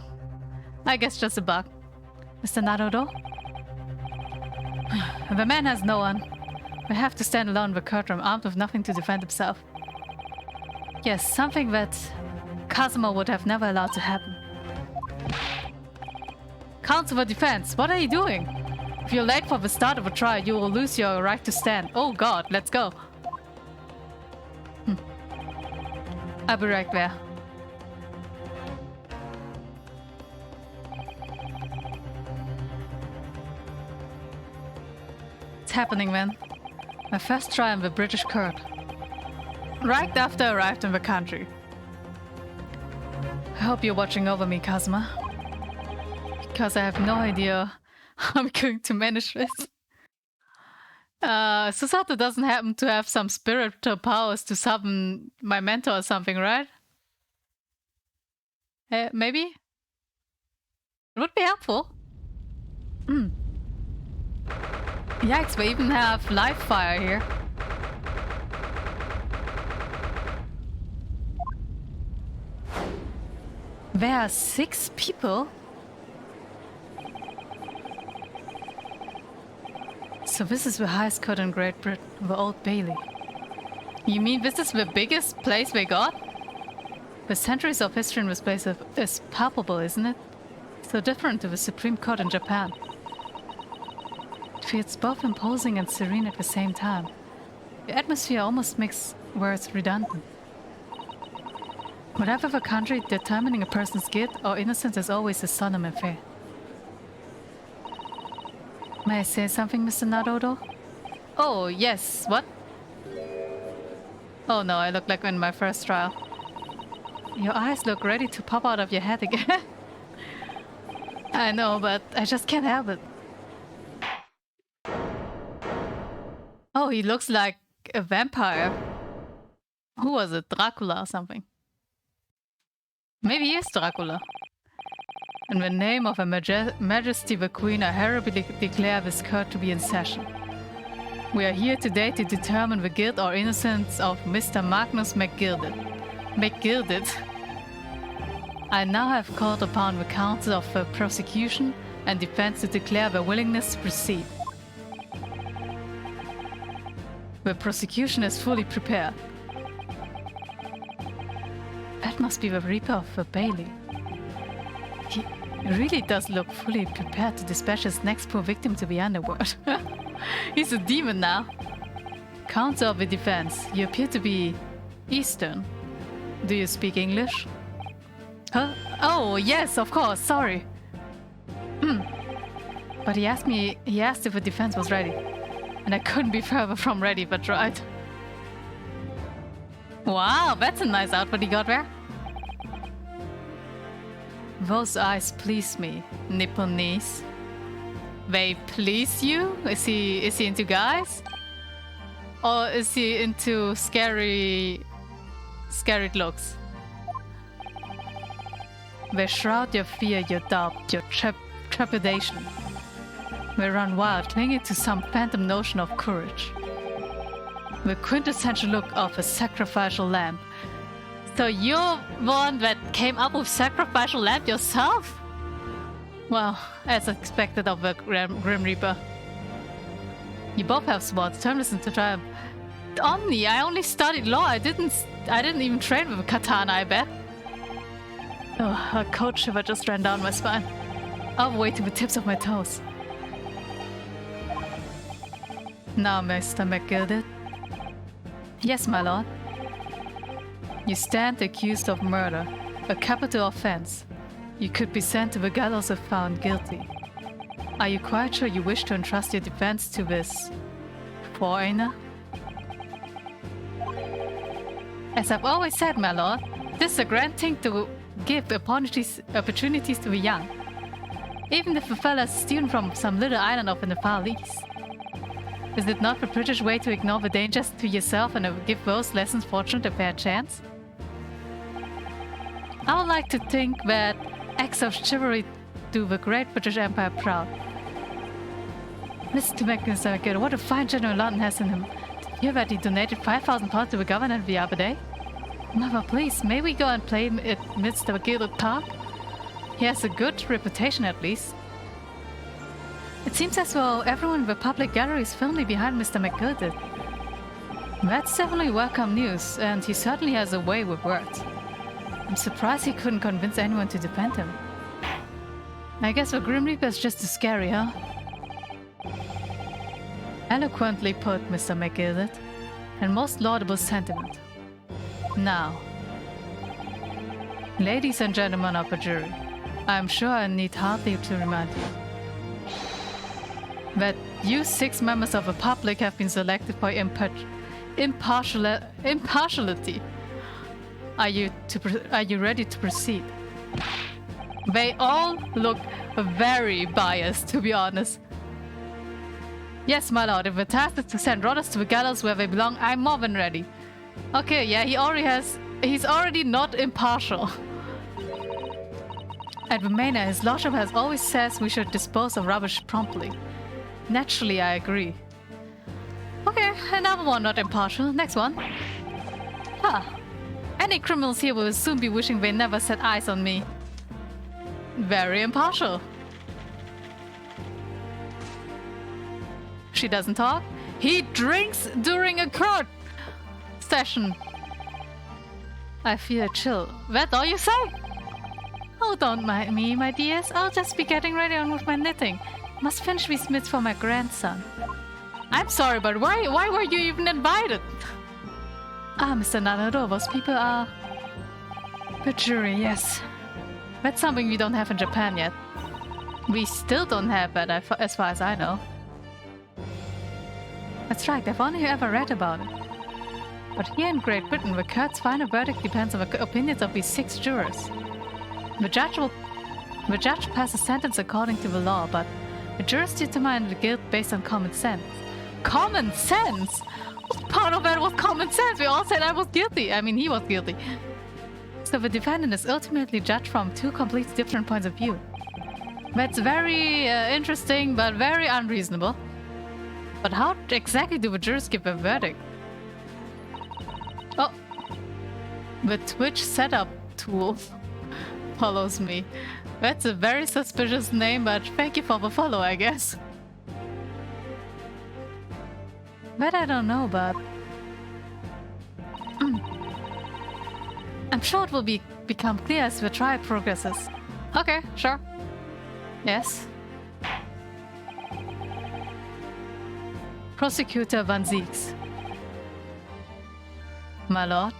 I guess just a bug. Mr. Naruto? The man has no one. We have to stand alone in the courtroom, armed with nothing to defend himself. Yes, something that Kazuma would have never allowed to happen. Council for Defense, what are you doing? If you're late for the start of a trial, you will lose your right to stand. Oh god, let's go. I'll be right there. It's happening, man. My first trial in the British court. Right after I arrived in the country. I hope you're watching over me, Kazuma. Because I have no idea how I'm going to manage this. Susato doesn't happen to have some spiritual powers to summon my mentor or something, right? Maybe? It would be helpful. Yikes, we even have live fire here. There are 6 people? So this is the highest court in Great Britain, the Old Bailey. You mean this is the biggest place we got? The centuries of history in this place is palpable, isn't it? So different to the Supreme Court in Japan. It feels both imposing and serene at the same time. The atmosphere almost makes words redundant. Whatever the country, determining a person's guilt or innocence is always a solemn affair. May I say something, Mr. Naruto? Oh, yes. What? Oh no, I look like in my first trial. Your eyes look ready to pop out of your head again. I know, but I just can't help it. Oh, he looks like a vampire. Who was it? Dracula or something? Maybe he is Dracula. In the name of Her Majesty the Queen, I hereby declare this court to be in session. We are here today to determine the guilt or innocence of Mr. Magnus McGilded. I now have called upon the counsel of the prosecution and defense to declare their willingness to proceed. The prosecution is fully prepared. That must be the Reaper of the Bailey. He really does look fully prepared to dispatch his next poor victim to the underworld. He's a demon now. Counsel of the defense, you appear to be Eastern. Do you speak English? Huh? Oh, yes, of course, sorry. But he asked if the defense was ready. And I couldn't be further from ready, but tried. Wow, that's a nice outfit he got there. Those eyes please me, Nipponese. They please you? Is he into guys? Or is he into scary looks? They shroud your fear, your doubt, your trepidation. They run wild, clinging to some phantom notion of courage. The quintessential look of a sacrificial lamb. So you're one that came up with sacrificial lamb yourself? Well, as expected of the Grim Reaper. You both have swords, terminus into triumph. Omni, I only studied law. I didn't even train with a katana, I bet. Oh, a cold shiver just ran down my spine. All the way to the tips of my toes. Now, Mr. McGilded. Yes, my lord. You stand accused of murder, a capital offense. You could be sent to the gallows if found guilty. Are you quite sure you wish to entrust your defense to this foreigner? As I've always said, my lord, this is a grand thing to give opportunities to the young. Even if the fella's student from some little island off in the far east. Is it not the British way to ignore the dangers to yourself and give those lessons fortunate a fair chance? I would like to think that acts of chivalry do the great British Empire proud. Listen to Mr. McGill, what a fine general London has in him. Did you hear that he donated £5,000 to the governor the other day? Mother, please, may we go and play amidst the gilded park? He has a good reputation at least. It seems as though everyone in the public gallery is firmly behind Mr. McGilded. That's definitely welcome news, and he certainly has a way with words. I'm surprised he couldn't convince anyone to defend him. I guess the Grim Reaper is just as scary, huh? Eloquently put, Mr. McGillet, and most laudable sentiment. Now, ladies and gentlemen of the jury, I am sure I need hardly to remind you that you 6 members of the public have been selected for impartiality. Are you ready to proceed? They all look very biased, to be honest. Yes, my lord, if the task is to send rotters to the gallows where they belong, I'm more than ready. Okay, yeah, he's already not impartial. At the manor, his lordship has always says we should dispose of rubbish promptly. Naturally, I agree. Okay, another one not impartial. Next one. Huh. Any criminals here will soon be wishing they never set eyes on me. Very impartial. She doesn't talk. He drinks during a court session. I feel a chill. That's all you say? Oh, don't mind me, my dears. I'll just be getting ready on with my knitting. Must finish these mitts for my grandson. I'm sorry, but why were you even invited? Ah, Mr. Nanado, those people are... The jury, yes. That's something we don't have in Japan yet. We still don't have that, as far as I know. That's right, I've only ever read about it. But here in Great Britain, the court's final verdict depends on the opinions of these 6 jurors. The judge passes sentence according to the law, but the jurors determine the guilt based on common sense. Common sense? What part of that was common sense? We all said I was guilty. I mean, he was guilty. So the defendant is ultimately judged from 2 completely different points of view. That's very interesting, but very unreasonable. But how exactly do the jurors give a verdict? Oh, the Twitch setup tool follows me. That's a very suspicious name, but thank you for the follow, I guess. That I don't know, but... I'm sure it will become clear as the trial progresses. Okay, sure. Yes. Prosecutor Van Zieks. My lord.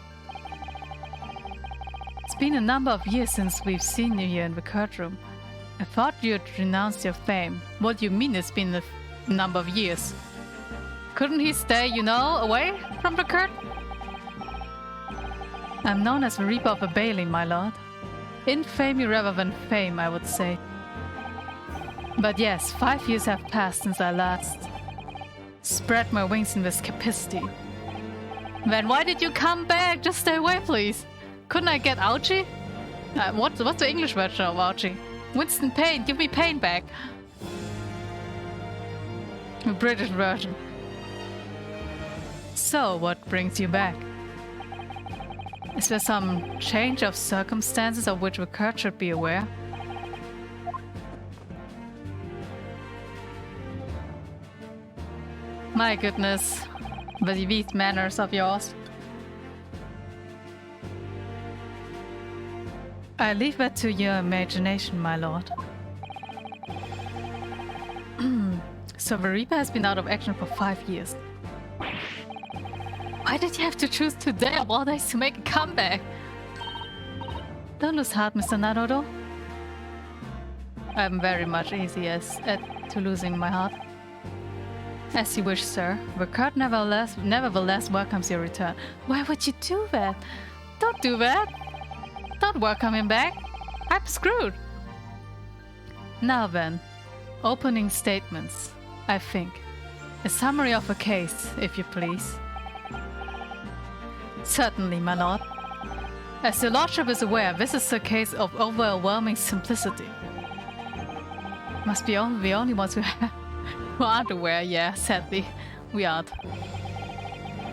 It's been a number of years since we've seen you here in the courtroom. I thought you'd renounced your fame. What do you mean it's been a number of years? Couldn't he stay, you know, away from the court? I'm known as the Reaper of the Bailey, my lord. Infamy rather than fame, I would say. But yes, 5 years have passed since I last spread my wings in this capacity. Then why did you come back? Just stay away, please. Couldn't I get ouchie? What's the English version of ouchie? Winston Pain, give me pain back. The British version. So, what brings you back? Is there some change of circumstances of which the court should be aware? My goodness, these manners of yours. I leave that to your imagination, my lord. So the Reaper has been out of action for 5 years. Why did you have to choose today of all days to make a comeback? Don't lose heart, Mr. Naruto. I'm very much easy to losing my heart. As you wish, sir. The court nevertheless welcomes your return. Why would you do that? Don't do that. Don't welcome him back. I'm screwed. Now then, opening statements, I think. A summary of the case, if you please. Certainly, my lord. As your lordship is aware, this is a case of overwhelming simplicity. Must be the only ones who aren't aware, yeah, sadly, we aren't.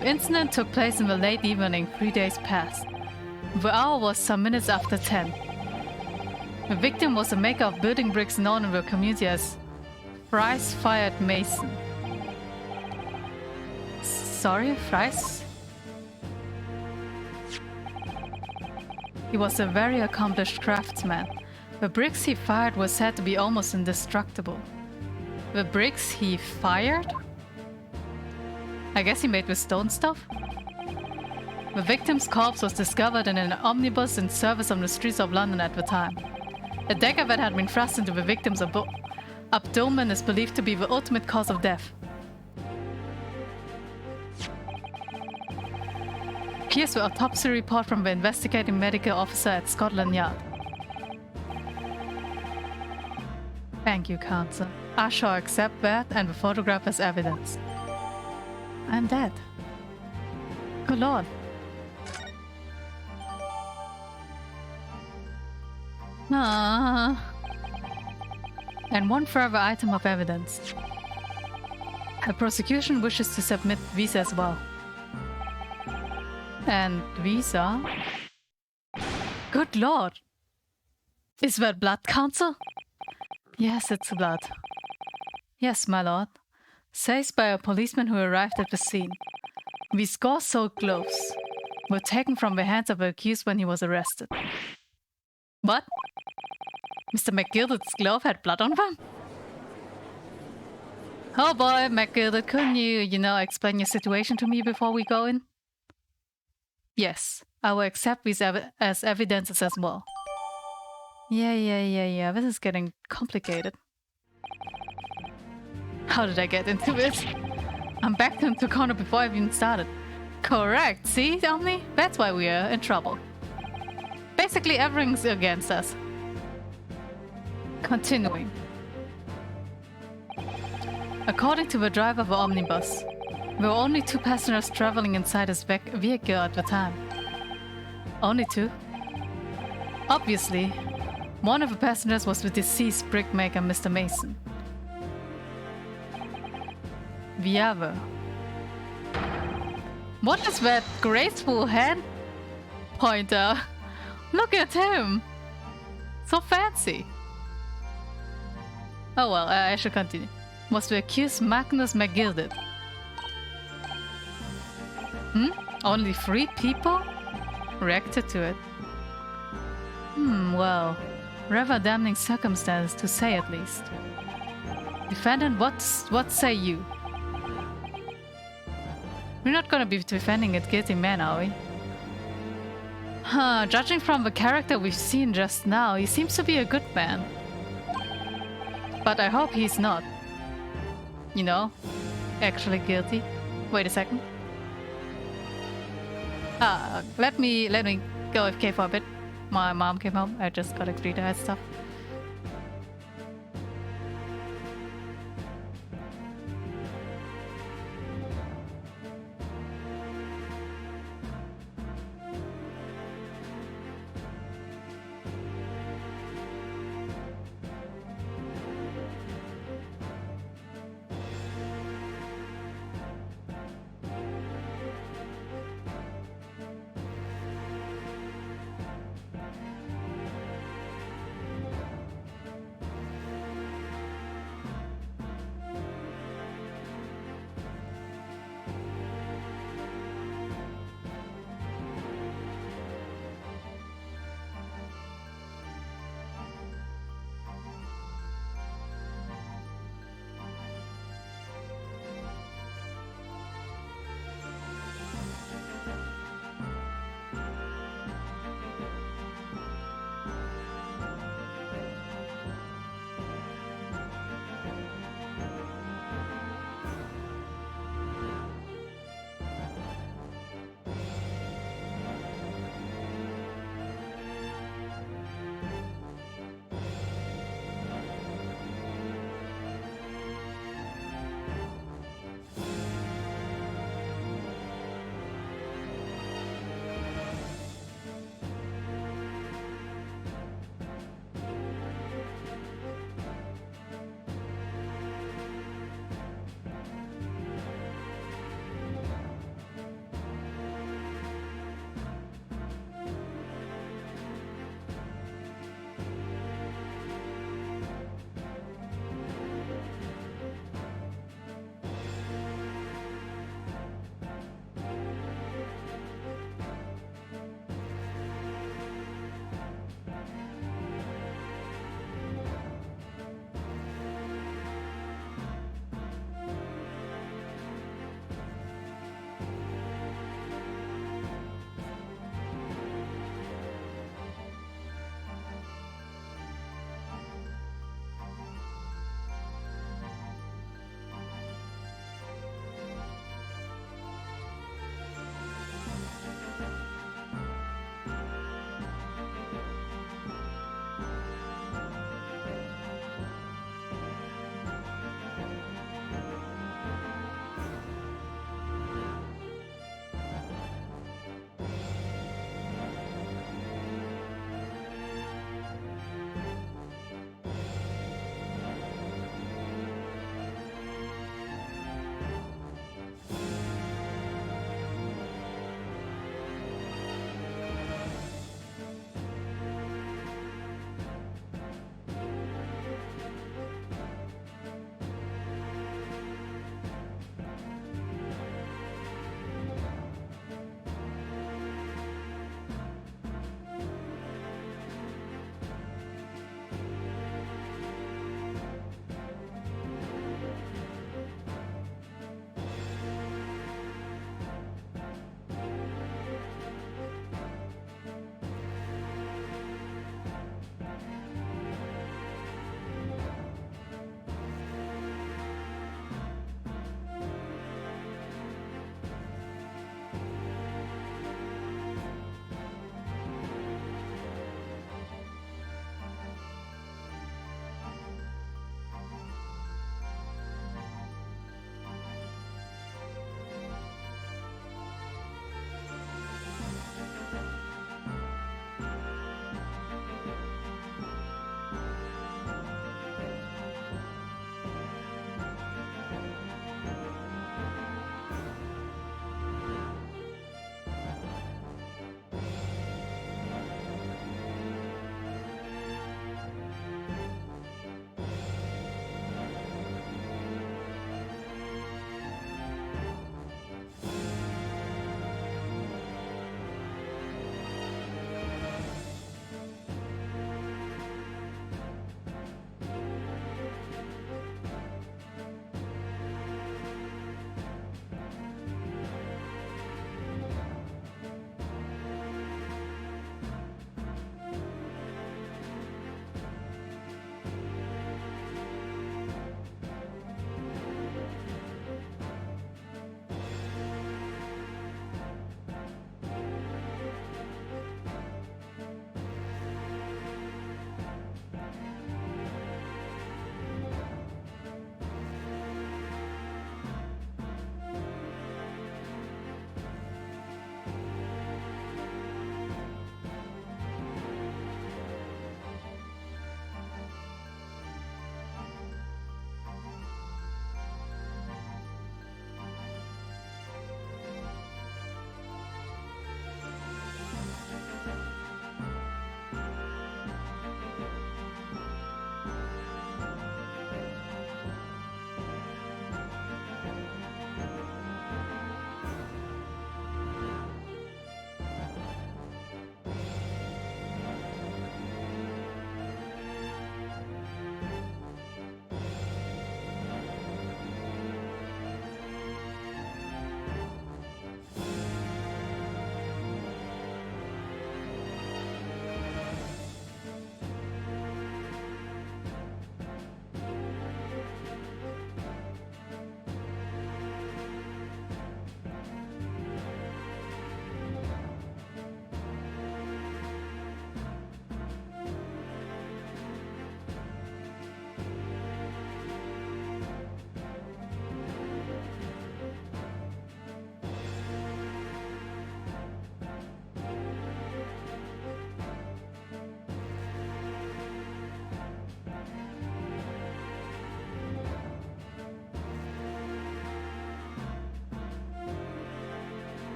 The incident took place in the late evening 3 days past. The hour was some minutes after 10. The victim was a maker of building bricks known in the community as Fry's Fired Mason. Sorry, Fry's? He was a very accomplished craftsman, The bricks he fired were said to be almost indestructible. The bricks he fired? I guess he made with stone stuff? The victim's corpse was discovered in an omnibus in service on the streets of London at the time. A dagger that had been thrust into the victim's abdomen is believed to be the ultimate cause of death. Here's the autopsy report from the investigating medical officer at Scotland Yard. Thank you, Counsel. I shall accept that and the photograph as evidence. I'm dead. Good lord. And one further item of evidence. The prosecution wishes to submit these as well. And these are... Good lord! Is that blood, Counsel? Yes, it's blood. Yes, my lord. Says by a policeman who arrived at the scene. These gore-soaked gloves were taken from the hands of the accused when he was arrested. What? Mr. McGilded's glove had blood on them? Oh boy, McGilded, couldn't you, explain your situation to me before we go in? Yes, I will accept these as evidences as well. Yeah, this is getting complicated. How did I get into this? I'm backed into a corner before I've even started. Correct, see, Omni? That's why we are in trouble. Basically, everything's against us. Continuing. According to the driver of the omnibus, there were only 2 passengers traveling inside his vehicle at the time. Only 2? Obviously, one of the passengers was the deceased brickmaker, Mr. Mason. The other. What is that graceful hand pointer? Look at him! So fancy! Oh well, I should continue. Was the accused Magnus McGilded? Only 3 people reacted to it. Well, rather damning circumstance to say at least. Defendant, what say you? We're not gonna be defending a guilty man, are we? Judging from the character we've seen just now, he seems to be a good man. But I hope he's not. Actually guilty. Wait a second. Let me go AFK for a bit. My mom came home. I just gotta read that stuff.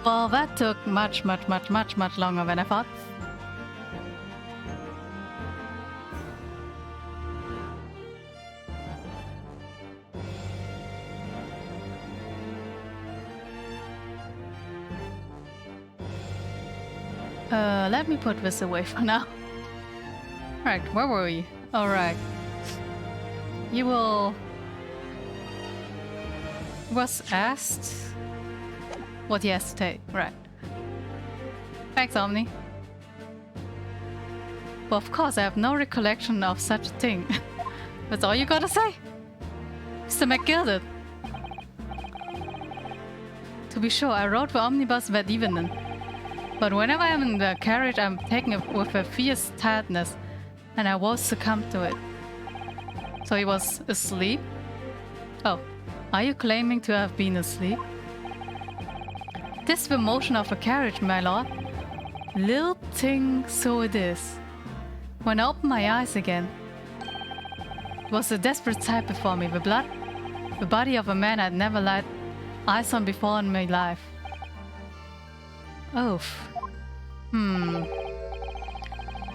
Well, that took much longer than I thought. Let me put this away for now. Right, where were we? Alright. You will... was asked what he has to take. Right. Thanks, Omni. Well, of course, I have no recollection of such a thing. That's all you gotta say? Mr. McGilded. To be sure, I rode the omnibus that evening. But whenever I'm in the carriage, I'm taken with a fierce tiredness, and I was succumbed to it. So he was asleep? Oh, are you claiming to have been asleep? This the motion of a carriage, my lord. Little thing, so it is. When I opened my eyes again, it was a desperate sight before me. The body of a man I'd never laid eyes on before in my life. Oof.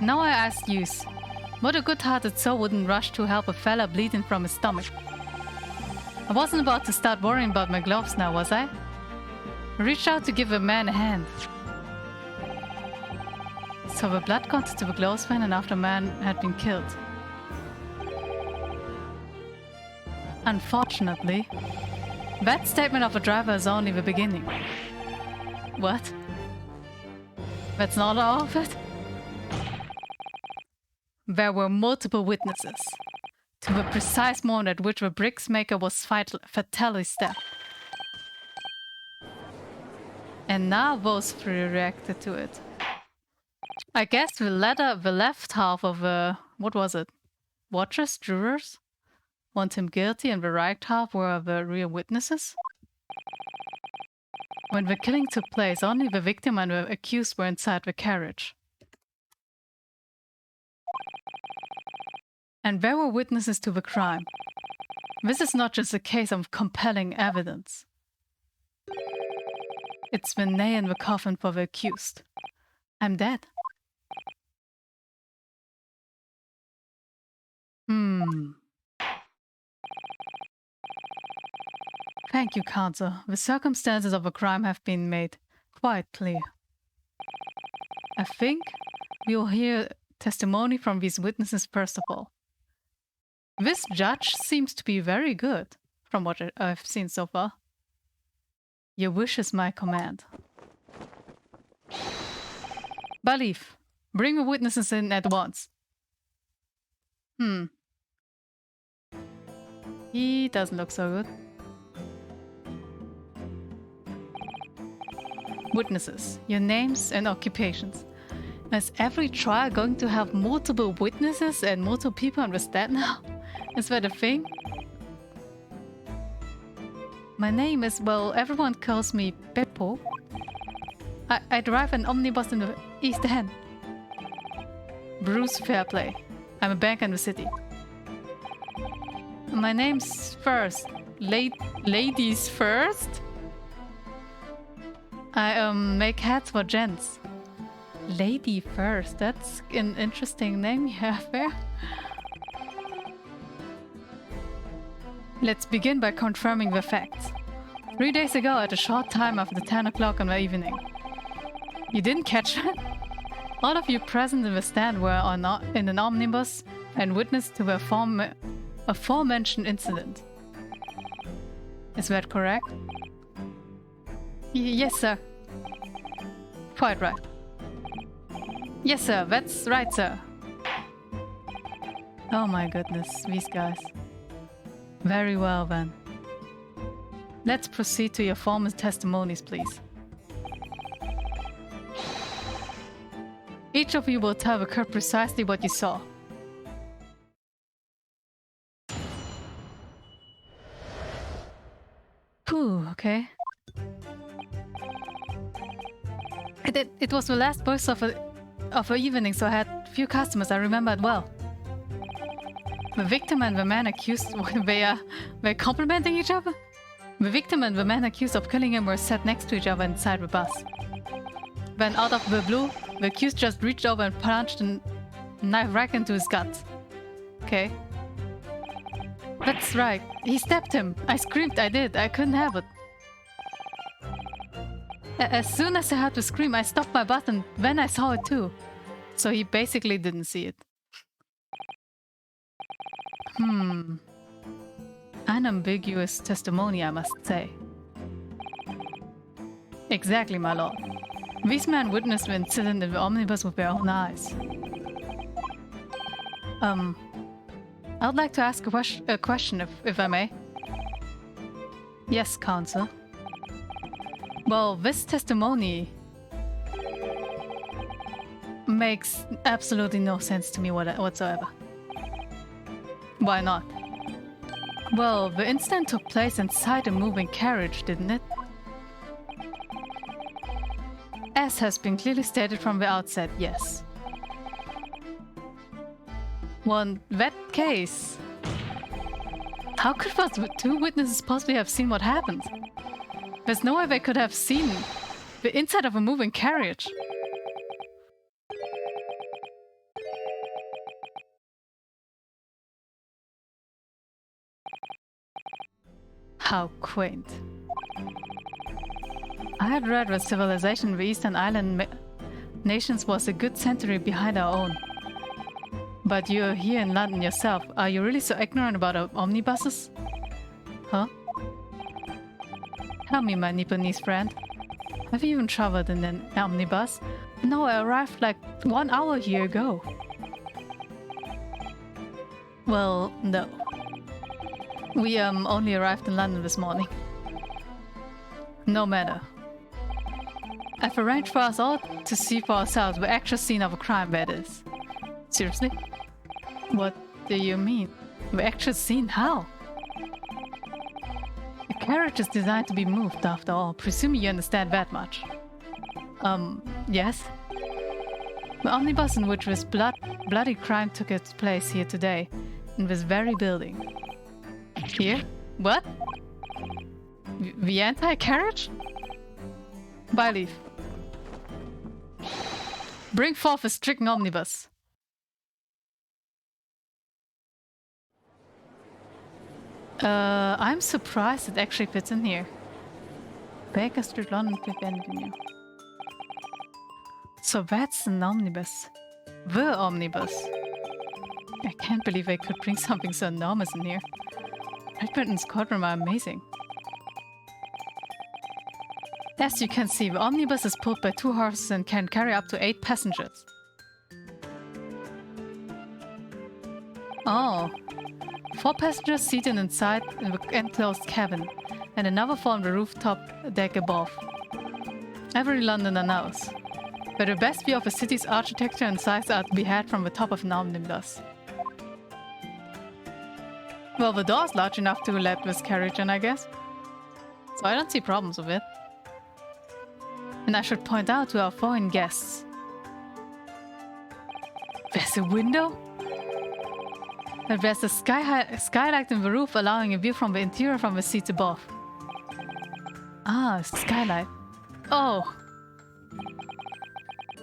Now I ask yous, what a good-hearted soul wouldn't rush to help a fella bleeding from his stomach? I wasn't about to start worrying about my gloves now, was I? I reached out to give a man a hand. So the blood got to the gloves then, and after a man had been killed. Unfortunately, that statement of a driver is only the beginning. What? That's not all of it? There were multiple witnesses to the precise moment at which the bricks maker was fatally stabbed. And now those three reacted to it. I guess the left half of what was it? Watchers, jurors? Want him guilty, and the right half were the real witnesses? When the killing took place, only the victim and the accused were inside the carriage. And there were witnesses to the crime. This is not just a case of compelling evidence. It's the nail in the coffin for the accused. I'm dead. Thank you, counsel. The circumstances of the crime have been made quite clear. I think we will hear testimony from these witnesses first of all. This judge seems to be very good, from what I've seen so far. Your wish is my command. Balif, bring the witnesses in at once. He doesn't look so good. Witnesses, your names and occupations. Is every trial going to have multiple witnesses and multiple people on the stand now? Is that a thing? My name is, well, everyone calls me Beppo. I drive an omnibus in the East End. Bruce Fairplay. I'm a banker in the city. My name's First. Ladies First? I make hats for gents. Lady First, that's an interesting name you have there. Let's begin by confirming the facts. 3 days ago, at a short time after 10 o'clock in the evening. You didn't catch it? All of you present in the stand were in an omnibus and witnessed to the aforementioned incident. Is that correct? Yes, sir. Quite right. Yes, sir. That's right, sir. Oh my goodness, these guys. Very well, then. Let's proceed to your formal testimonies, please. Each of you will tell the court precisely what you saw. Whew, okay. It was the last burst of the evening, so I had few customers. I remember it well. The victim and the man accused, they're complimenting each other? The victim and the man accused of killing him were sat next to each other inside the bus. Then out of the blue, the accused just reached over and plunged a knife right into his guts. Okay. That's right. He stabbed him. I screamed. I did. I couldn't have it. As soon as I heard the scream, I stopped my bus and then I saw it too. So he basically didn't see it. Unambiguous testimony, I must say. Exactly, my lord. These men witnessed the incident in the omnibus with their own eyes. I would like to ask a question, if I may. Yes, counsel. Well, this testimony makes absolutely no sense to me whatsoever. Why not? Well, the incident took place inside a moving carriage, didn't it? As has been clearly stated from the outset, yes. Well, in that case, how could those two witnesses possibly have seen what happened? There's no way they could have seen the inside of a moving carriage. How quaint. I had read that civilization in the Eastern Island nations was a good century behind our own. But you're here in London yourself. Are you really so ignorant about omnibuses? Huh? Tell me, my Nipponese friend. Have you even traveled in an omnibus? No, I arrived like 1 hour here ago. Well, no. We only arrived in London this morning. No matter. I've arranged for us all to see for ourselves the actual scene of a crime, that is. Seriously? What do you mean? The actual scene? How? The carriage is designed to be moved, after all. Presuming you understand that much. Yes? The omnibus in which this bloody crime took its place here today, in this very building. Here? What? The anti-carriage? By leave. Bring forth a stricken omnibus. I'm surprised it actually fits in here. Baker Street, London, 5th Avenue. So that's an omnibus. The omnibus. I can't believe they could bring something so enormous in here. Red Britain's courtroom are amazing. As you can see, the omnibus is pulled by 2 horses and can carry up to 8 passengers. Oh. 4 passengers seated inside in the enclosed cabin, and another 4 on the rooftop deck above. Every Londoner knows that the best view of a city's architecture and size are to be had from the top of an omnibus. Well, the door's large enough to let this carriage in, I guess. So I don't see problems with it. And I should point out to our foreign guests. There's a window? And there's a skylight in the roof, allowing a view from the interior from the seats above. Ah, skylight. Oh!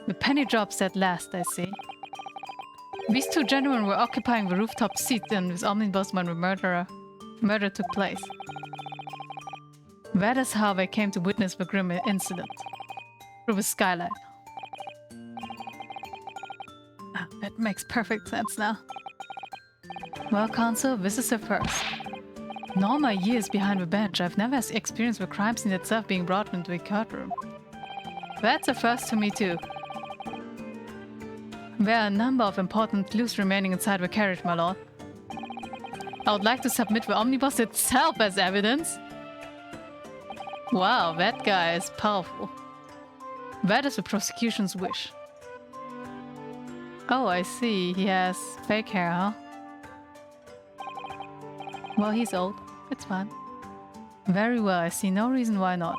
The penny drops at last, I see. These 2 gentlemen were occupying the rooftop seat in this omnibus when the murder took place. That is how they came to witness the grim incident. Through the skylight. Ah, that makes perfect sense now. Well, counsel, this is a first. In all my years behind the bench, I've never experienced the crime scene itself being brought into a courtroom. That's a first to me too. There are a number of important clues remaining inside the carriage, my lord. I would like to submit the omnibus itself as evidence. Wow, that guy is powerful. That is the prosecution's wish. Oh, I see. He has fake hair, huh? Well, he's old. It's fine. Very well, I see no reason why not.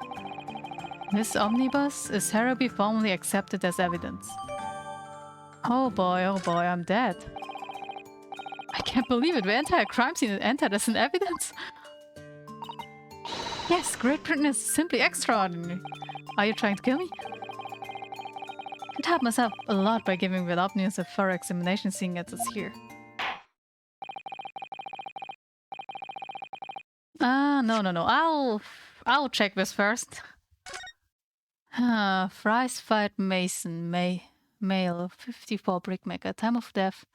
This omnibus is hereby formally accepted as evidence. Oh boy, I'm dead. I can't believe it, the entire crime scene is entered as an evidence. Yes, Great Britain is simply extraordinary. Are you trying to kill me? Could help myself a lot by giving the Omnibus a thorough examination, seeing as it's here. No. I'll check this first. Fries fight Mason, male, 54 brickmaker, time of death,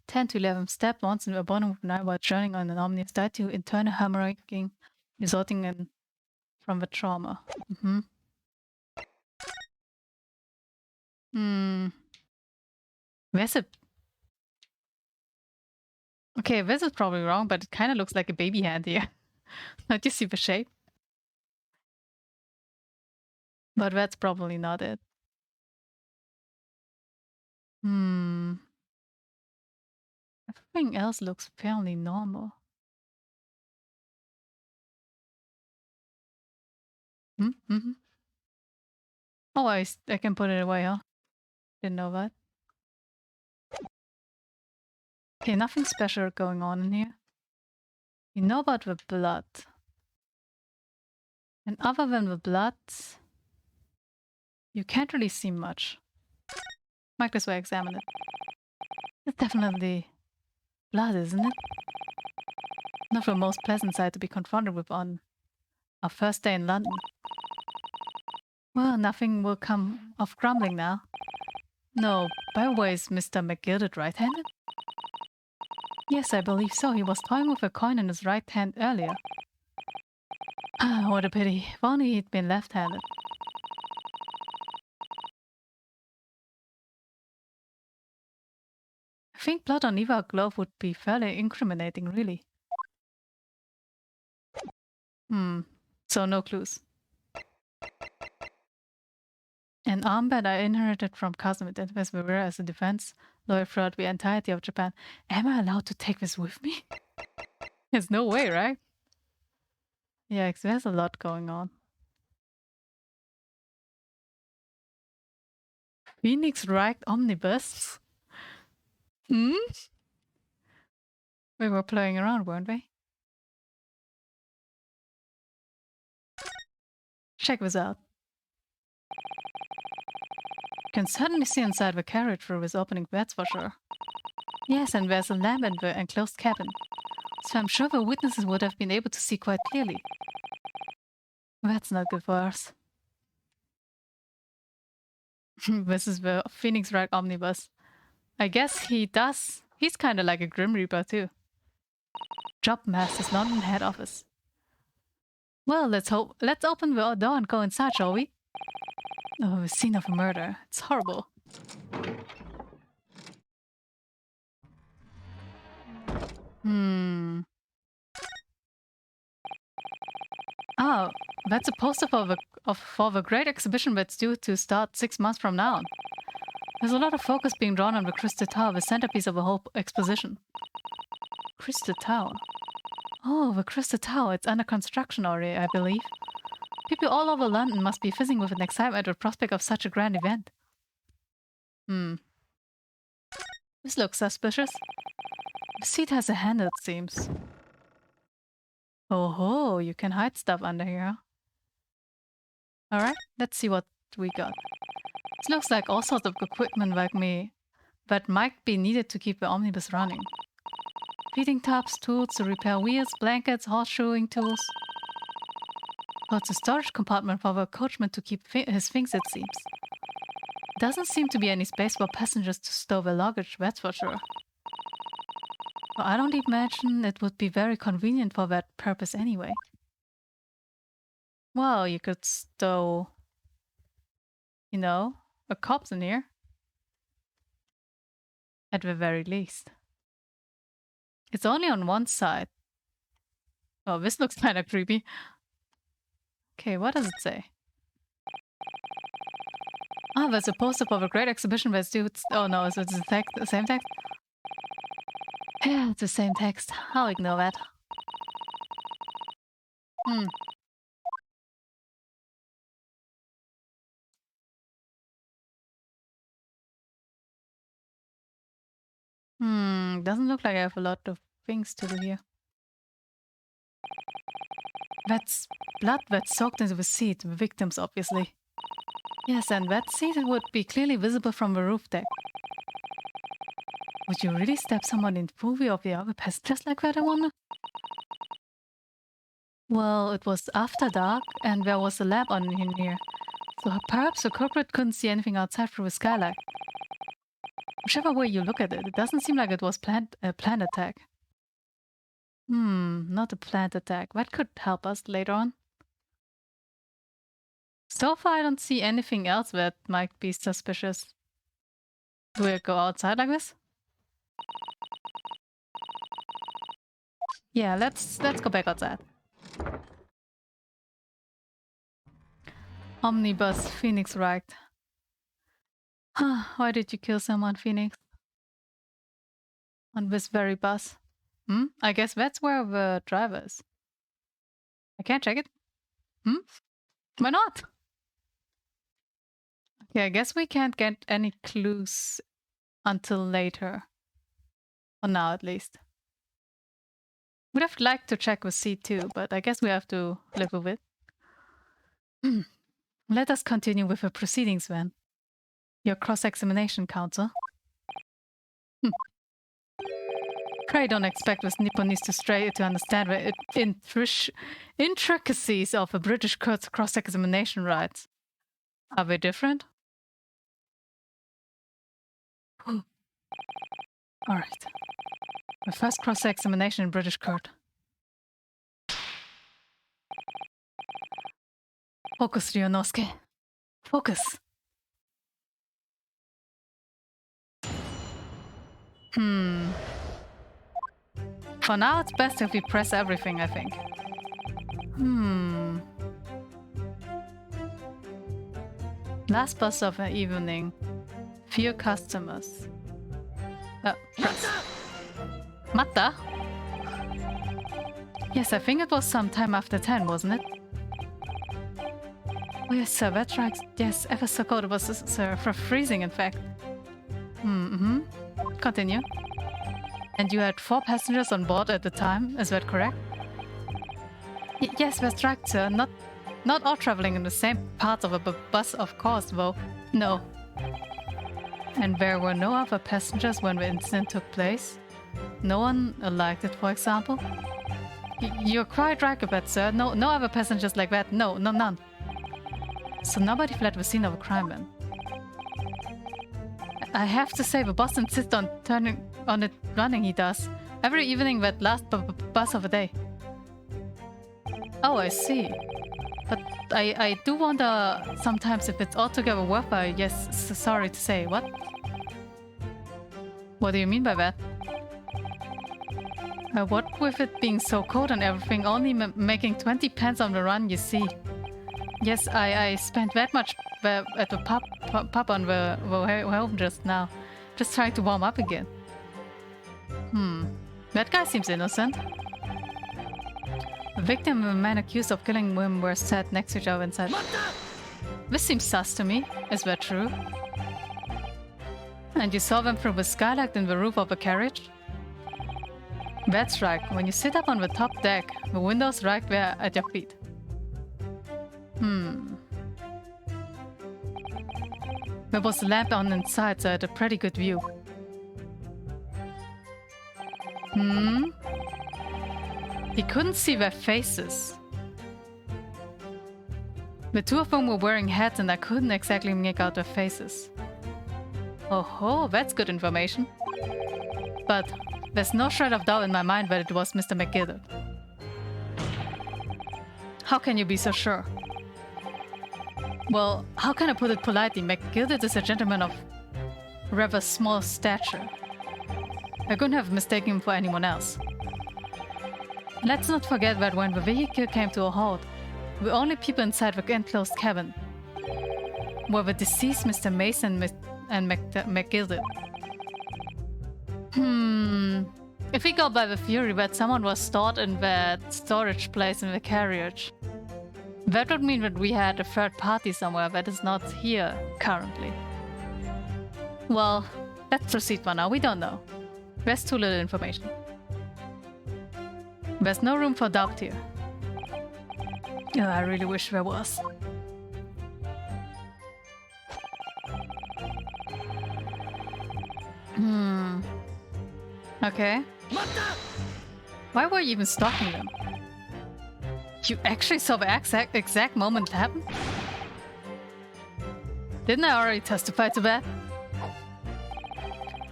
10 to 11, stabbed once in the bottom of the night while journeying on an omnibus, died to internal hemorrhaging, resulting in from the trauma. Where's it? Okay, this is probably wrong, but it kind of looks like a baby hand here. Don't you see the shape? But that's probably not it. Everything else looks fairly normal. Oh, I can put it away, huh? Didn't know that. Okay, nothing special going on in here. You know about the blood. And other than the blood, you can't really see much. Might as well examine it. It's definitely blood, isn't it? Not the most pleasant sight to be confronted with on our first day in London. Well, nothing will come of grumbling now. No, by the way, is Mr. McGilded right-handed? Yes, I believe so. He was toying with a coin in his right hand earlier. Ah, what a pity. If only he'd been left-handed. I think blood on either glove would be fairly incriminating, really. So no clues. An armband I inherited from cousin identifies Rivera as a defense lawyer throughout the entirety of Japan. Am I allowed to take this with me? There's no way, right? Yeah, there's a lot going on. Phoenix Wright Omnibus? We were playing around, weren't we? Check this out. You can certainly see inside the carriage through this opening, that's for sure. Yes, and there's a lamp in the enclosed cabin, so I'm sure the witnesses would have been able to see quite clearly. That's not good for us. This is the Phoenix Wright Omnibus. I guess he's kind of like a Grim Reaper too. Job Master's London head office. Well, let's open the door and go inside, shall we? Oh, the scene of a murder. It's horrible. Oh, that's a poster for the great exhibition that's due to start 6 months from now. There's a lot of focus being drawn on the Crystal Tower, the centerpiece of the whole exposition. Crystal Tower? Oh, the Crystal Tower. It's under construction already, I believe. People all over London must be fizzing with an excitement at the prospect of such a grand event. This looks suspicious. The seat has a handle, it seems. Oh ho, you can hide stuff under here. Alright, let's see what we got. It looks like all sorts of equipment like me that might be needed to keep the omnibus running. Feeding tubs, tools to repair wheels, blankets, horseshoeing tools. Oh, it's a storage compartment for the coachman to keep his things, it seems. Doesn't seem to be any space for passengers to stow their luggage, that's for sure. Well, I don't imagine it would be very convenient for that purpose anyway. Well, you could stow, you know, a corpse in here. At the very least. It's only on one side. Oh, this looks kind of creepy. Okay, what does it say? Ah, there's a poster for the great exhibition that's due. Oh no, is it the same text? Yeah, it's the same text. I'll ignore that. Doesn't look like I have a lot of things to do here. That's blood that's soaked into the seat, the victims obviously. Yes, and that seat would be clearly visible from the roof deck. Would you really stab someone in the movie of the other passengers like that, I wonder? Well, it was after dark, and there was a lamp on in here. So perhaps the culprit couldn't see anything outside through the skylight. Whichever way you look at it, it doesn't seem like it was a planned attack. Not a planned attack. That could help us later on. So far, I don't see anything else that might be suspicious. Do we go outside like this? Yeah, let's go back outside. Omnibus, Phoenix Wright. Why did you kill someone, Phoenix? On this very bus? I guess that's where the driver is. I can't check it. Why not? Okay, I guess we can't get any clues until later. For now, at least. Would have liked to check with C2, but I guess we have to live with it. Let us continue with the proceedings then. Your cross-examination, counsel. Pray don't expect this Nipponese to stray to understand the intricacies of a British court's cross-examination rights. Are they different? Alright. The first cross-examination in British court. Focus, Ryunosuke. Focus. For now, it's best if we press everything, I think. Last bus of the evening. Few customers. Press. Matta? Yes, I think it was some time after 10, wasn't it? Oh yes, sir, that's right. Yes, ever so cold. It was, sir, for freezing, in fact. Continue. And you had 4 passengers on board at the time, is that correct? Yes, that's right, sir. Not all traveling in the same parts of a bus, of course, though. No. And there were no other passengers when the incident took place? No one liked it, for example? You're quite right about that, sir. No other passengers like that. No, none. So nobody fled the scene of a crime then? I have to say, the boss insists on turning on it running, he does. Every evening that last bus of a day. Oh, I see. But I do wonder sometimes if it's altogether worthwhile. Yes, sorry to say. What? What do you mean by that? What with it being so cold and everything, only making 20 pence on the run, you see. Yes, I spent that much at the pub on the way home just now. Just trying to warm up again. That guy seems innocent. The victim and the man accused of killing him were sat next to each other inside. This seems sus to me. Is that true? And you saw them through the skylight in the roof of a carriage? That's right. When you sit up on the top deck, the window's right there at your feet. There was a lamp on inside, so I had a pretty good view. He couldn't see their faces. The 2 of them were wearing hats and I couldn't exactly make out their faces. Oh, that's good information. But there's no shred of doubt in my mind that it was Mr. McGill. How can you be so sure? Well, how can I put it politely? McGill is a gentleman of rather small stature. I couldn't have mistaken him for anyone else. Let's not forget that when the vehicle came to a halt, the only people inside the enclosed cabin were the deceased Mr. Mason and McGill. If we go by the theory that someone was stored in that storage place in the carriage, that would mean that we had a third party somewhere that is not here currently. Well, let's proceed for now. We don't know. There's too little information. There's no room for doubt here. Oh, I really wish there was. Okay. Why were you even stalking them? You actually saw the exact moment it happened? Didn't I already testify to that?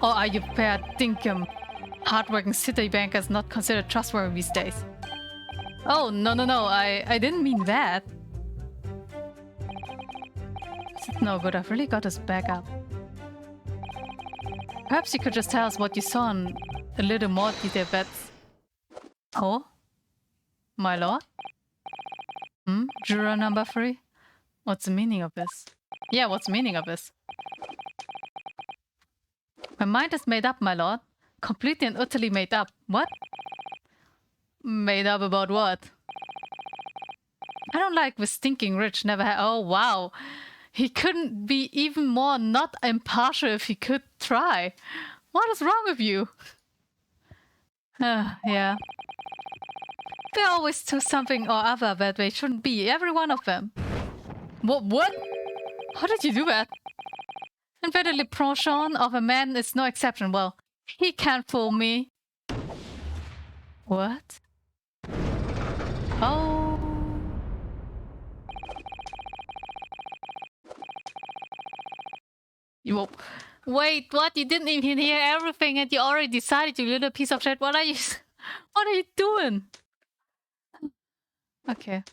Or are you prepared dinkum hardworking Citibank is not considered trustworthy these days? Oh, no, I didn't mean that. No good, I've really got his back up. Perhaps you could just tell us what you saw in a little more detail, but... Oh? My lord? Juror number 3? What's the meaning of this? Yeah, what's the meaning of this? My mind is made up, my lord. Completely and utterly made up. What? Made up about what? I don't like this stinking rich never had. Oh, wow. He couldn't be even more not impartial if he could try. What is wrong with you? Yeah. They always do something or other that they shouldn't be. Every one of them. What? How did you do that? Invented le penchant of a man is no exception. Well, he can't fool me. What? Oh. Wait, what? You didn't even hear everything and you already decided, you little piece of shit. What are you doing? Okay.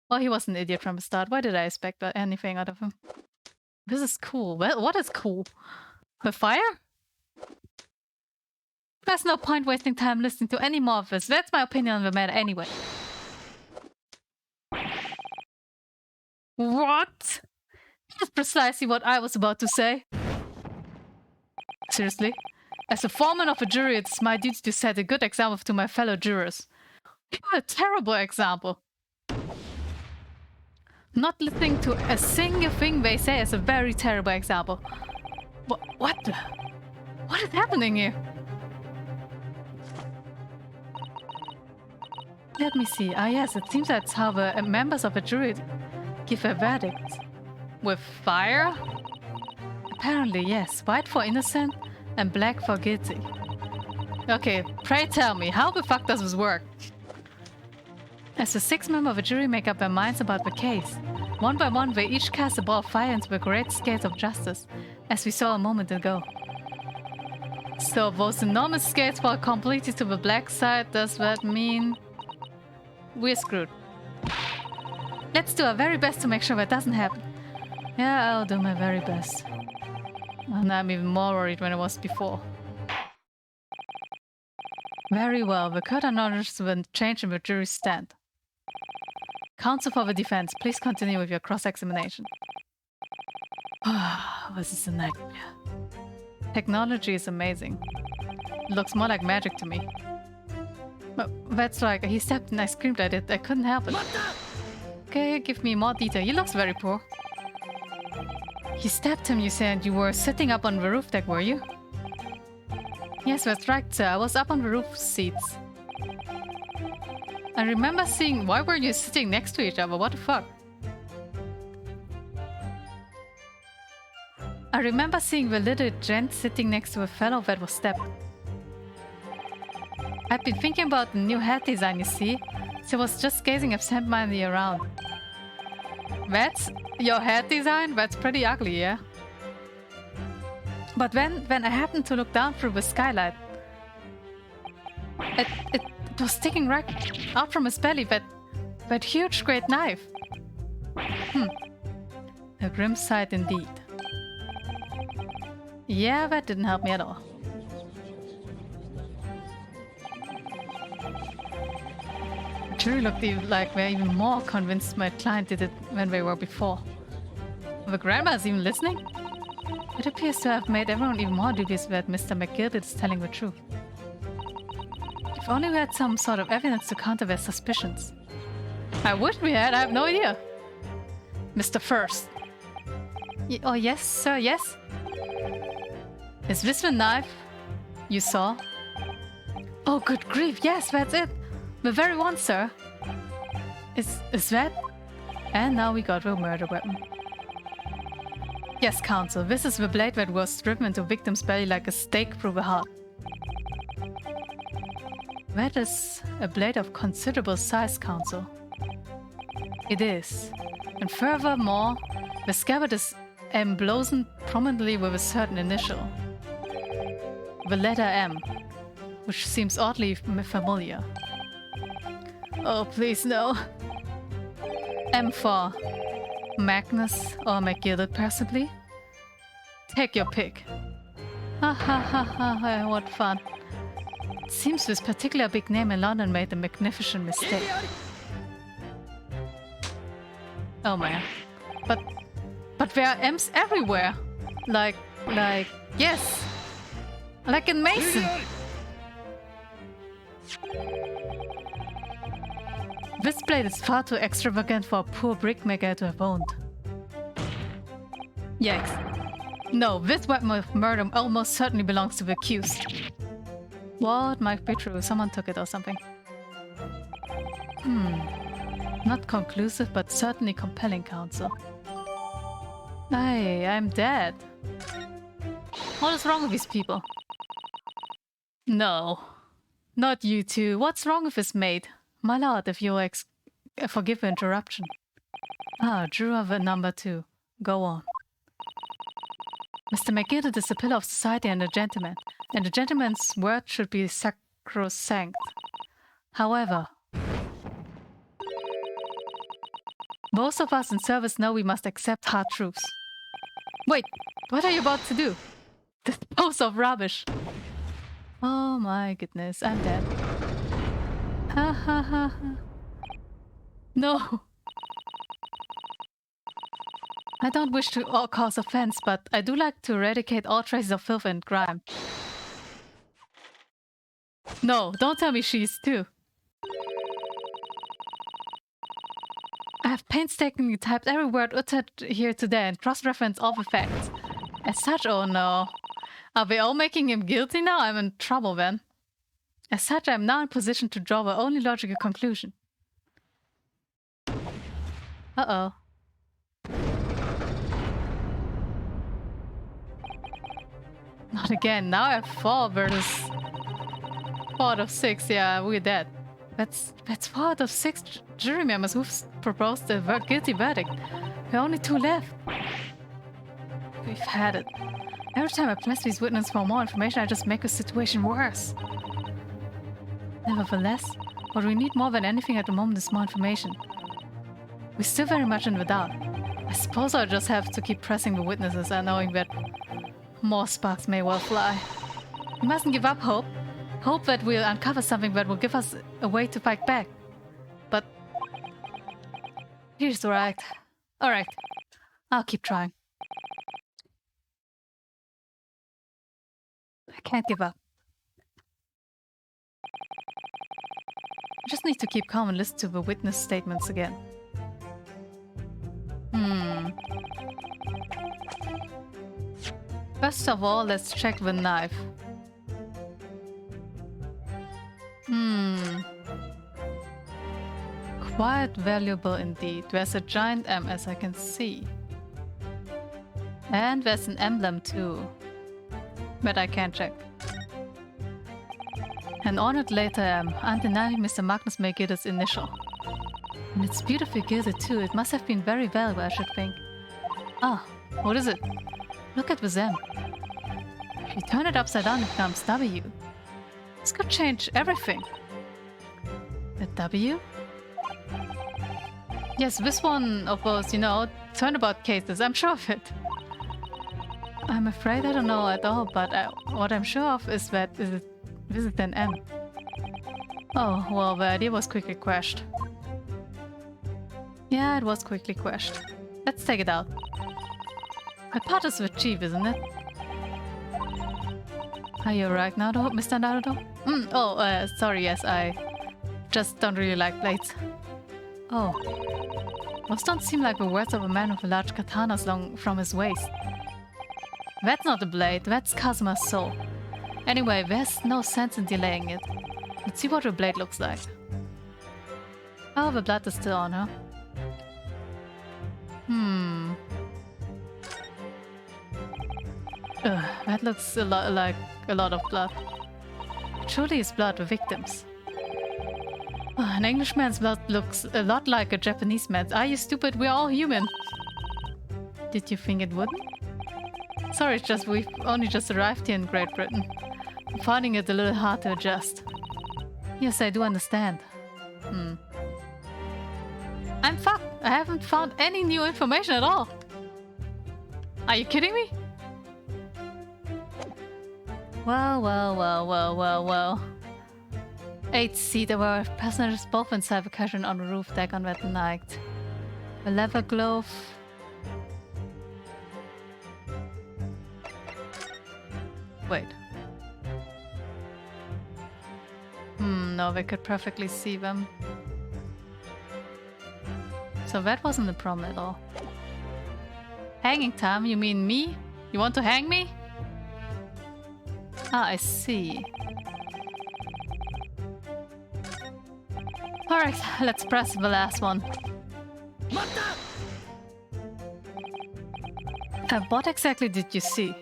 Well, he was an idiot from the start. Why did I expect anything out of him? This is cool. Well, what is cool? The fire? There's no point wasting time listening to any more of this. That's my opinion on the matter anyway. What? That's precisely what I was about to say. Seriously? As a foreman of a jury, it's my duty to set a good example to my fellow jurors. You're a terrible example. Not listening to a single thing they say is a very terrible example. What is happening here? Let me see. Ah yes, it seems that's how the members of a jury give a verdict. With fire? Apparently, yes. White for innocent and black for guilty. Okay, pray tell me, how the fuck does this work? As the 6 members of a jury make up their minds about the case, one by one they each cast a ball of fire into the great scales of justice, as we saw a moment ago. So those enormous scales fall completely to the black side. Does that mean we're screwed? Let's do our very best to make sure that doesn't happen. Yeah, I'll do my very best. And I'm even more worried than I was before. Very well, the court acknowledges the change in the jury's stand. Counsel for the defense, please continue with your cross-examination. This is a nightmare. Technology is amazing. It looks more like magic to me. But that's like, he stepped and I screamed at it. I couldn't help it. Okay, give me more detail. He looks very poor. You stabbed him, you said. You were sitting up on the roof deck, were you? Yes, that's right, sir. I was up on the roof seats. I remember seeing... Why were you sitting next to each other? What the fuck? I remember seeing the little gent sitting next to a fellow that was stabbed. I'd been thinking about the new hat design, you see. So I was just gazing absent-mindedly around. That's your hat design? That's pretty ugly, yeah? But when I happened to look down through the skylight, it was sticking right out from his belly, that huge great knife. A grim sight indeed. Yeah, that didn't help me at all. The jury looked like they're even more convinced my client did it than they were before. The grandma's even listening? It appears to have made everyone even more dubious that Mr. McGill is telling the truth. If only we had some sort of evidence to counter their suspicions. I wish we had, I have no idea. Mr. First. Oh yes, sir, yes? Is this the knife you saw? Oh, good grief, yes, that's it. The very one, sir. Is that? And now we got the murder weapon. Yes, Counsel, this is the blade that was driven into victim's belly like a stake through the heart. That is a blade of considerable size, Counsel. It is. And furthermore, the scabbard is emblazoned prominently with a certain initial. The letter M, which seems oddly familiar. Oh, please no. M for Magnus or McGilded, possibly? Take your pick. Ha ha ha ha, what fun. It seems this particular big name in London made a magnificent mistake. Oh man. But there are M's everywhere. Like, yes. Like in Mason. This blade is far too extravagant for a poor brickmaker to have owned. Yikes. No, this weapon of murder almost certainly belongs to the accused. What might be true? Someone took it or something. Not conclusive, but certainly compelling, Counsel. I'm dead. What is wrong with these people? No. Not you two. What's wrong with this maid? My lord, if you'll forgive the interruption. Juror number 2. Go on. Mr. McGilded is a pillar of society and a gentleman, and a gentleman's word should be sacrosanct. However, most of us in service know we must accept hard truths. Wait, what are you about to do? Dispose of rubbish. Oh my goodness, I'm dead. Ha ha ha ha. No. I don't wish to cause offense, but I do like to eradicate all traces of filth and crime. No, don't tell me she's too. I have painstakingly typed every word uttered here today and cross-referenced all the facts. As such, oh no. Are they all making him guilty now? I'm in trouble then. As such, I'm now in position to draw the only logical conclusion. Uh-oh. Not again. Now I have 4 versus 4 out of 6. Yeah, we're dead. That's 4 out of 6 jury members who've proposed a guilty verdict. There are only 2 left. We've had it. Every time I press these witnesses for more information, I just make the situation worse. Nevertheless, what we need more than anything at the moment is more information. We're still very much in the dark. I suppose I'll just have to keep pressing the witnesses and knowing that more sparks may well fly. We mustn't give up hope. Hope that we'll uncover something that will give us a way to fight back. But here's right. Alright. I'll keep trying. I can't give up. I just need to keep calm and listen to the witness statements again. First of all, let's check the knife. Quite valuable indeed. There's a giant M, as I can see. And there's an emblem too. But I can't check. An ornate later M, undeniably Mr. Magnus McGilded's initial. And it's beautifully gilded too. It must have been very valuable, I should think. Ah, what is it? Look at the M. If you turn it upside down, it becomes W. This could change everything. A W? Yes, this one of those, you know, turnabout cases. I'm sure of it. I'm afraid I don't know at all, but what I'm sure of is that this is an M. Oh, well, the idea was quickly quashed. Yeah, it was quickly quashed. Let's take it out. My part is the chief, isn't it? Are you right, Naruto? Mr. Naruto? Sorry, yes, I just don't really like blades. Oh. Those don't seem like the words of a man with a large katana slung from his waist. That's not a blade, that's Kazuma's soul. Anyway, there's no sense in delaying it. Let's see what a blade looks like. Oh, the blood is still on her. Ugh, that looks a lot like a lot of blood. Surely it's blood of victims. An Englishman's blood looks a lot like a Japanese man's. Are you stupid? We're all human. Did you think it wouldn't? Sorry, it's just we've only just arrived here in Great Britain. I'm finding it a little hard to adjust. Yes, I do understand. I'm fucked. I haven't found any new information at all. Are you kidding me? Well. 8 seat. There were passengers both inside the cabin on the roof deck on that night. A leather glove. Wait. No, they could perfectly see them. So that wasn't a problem at all. Hanging time? You mean me? You want to hang me? Ah, I see. Alright, let's press the last one. What exactly did you see?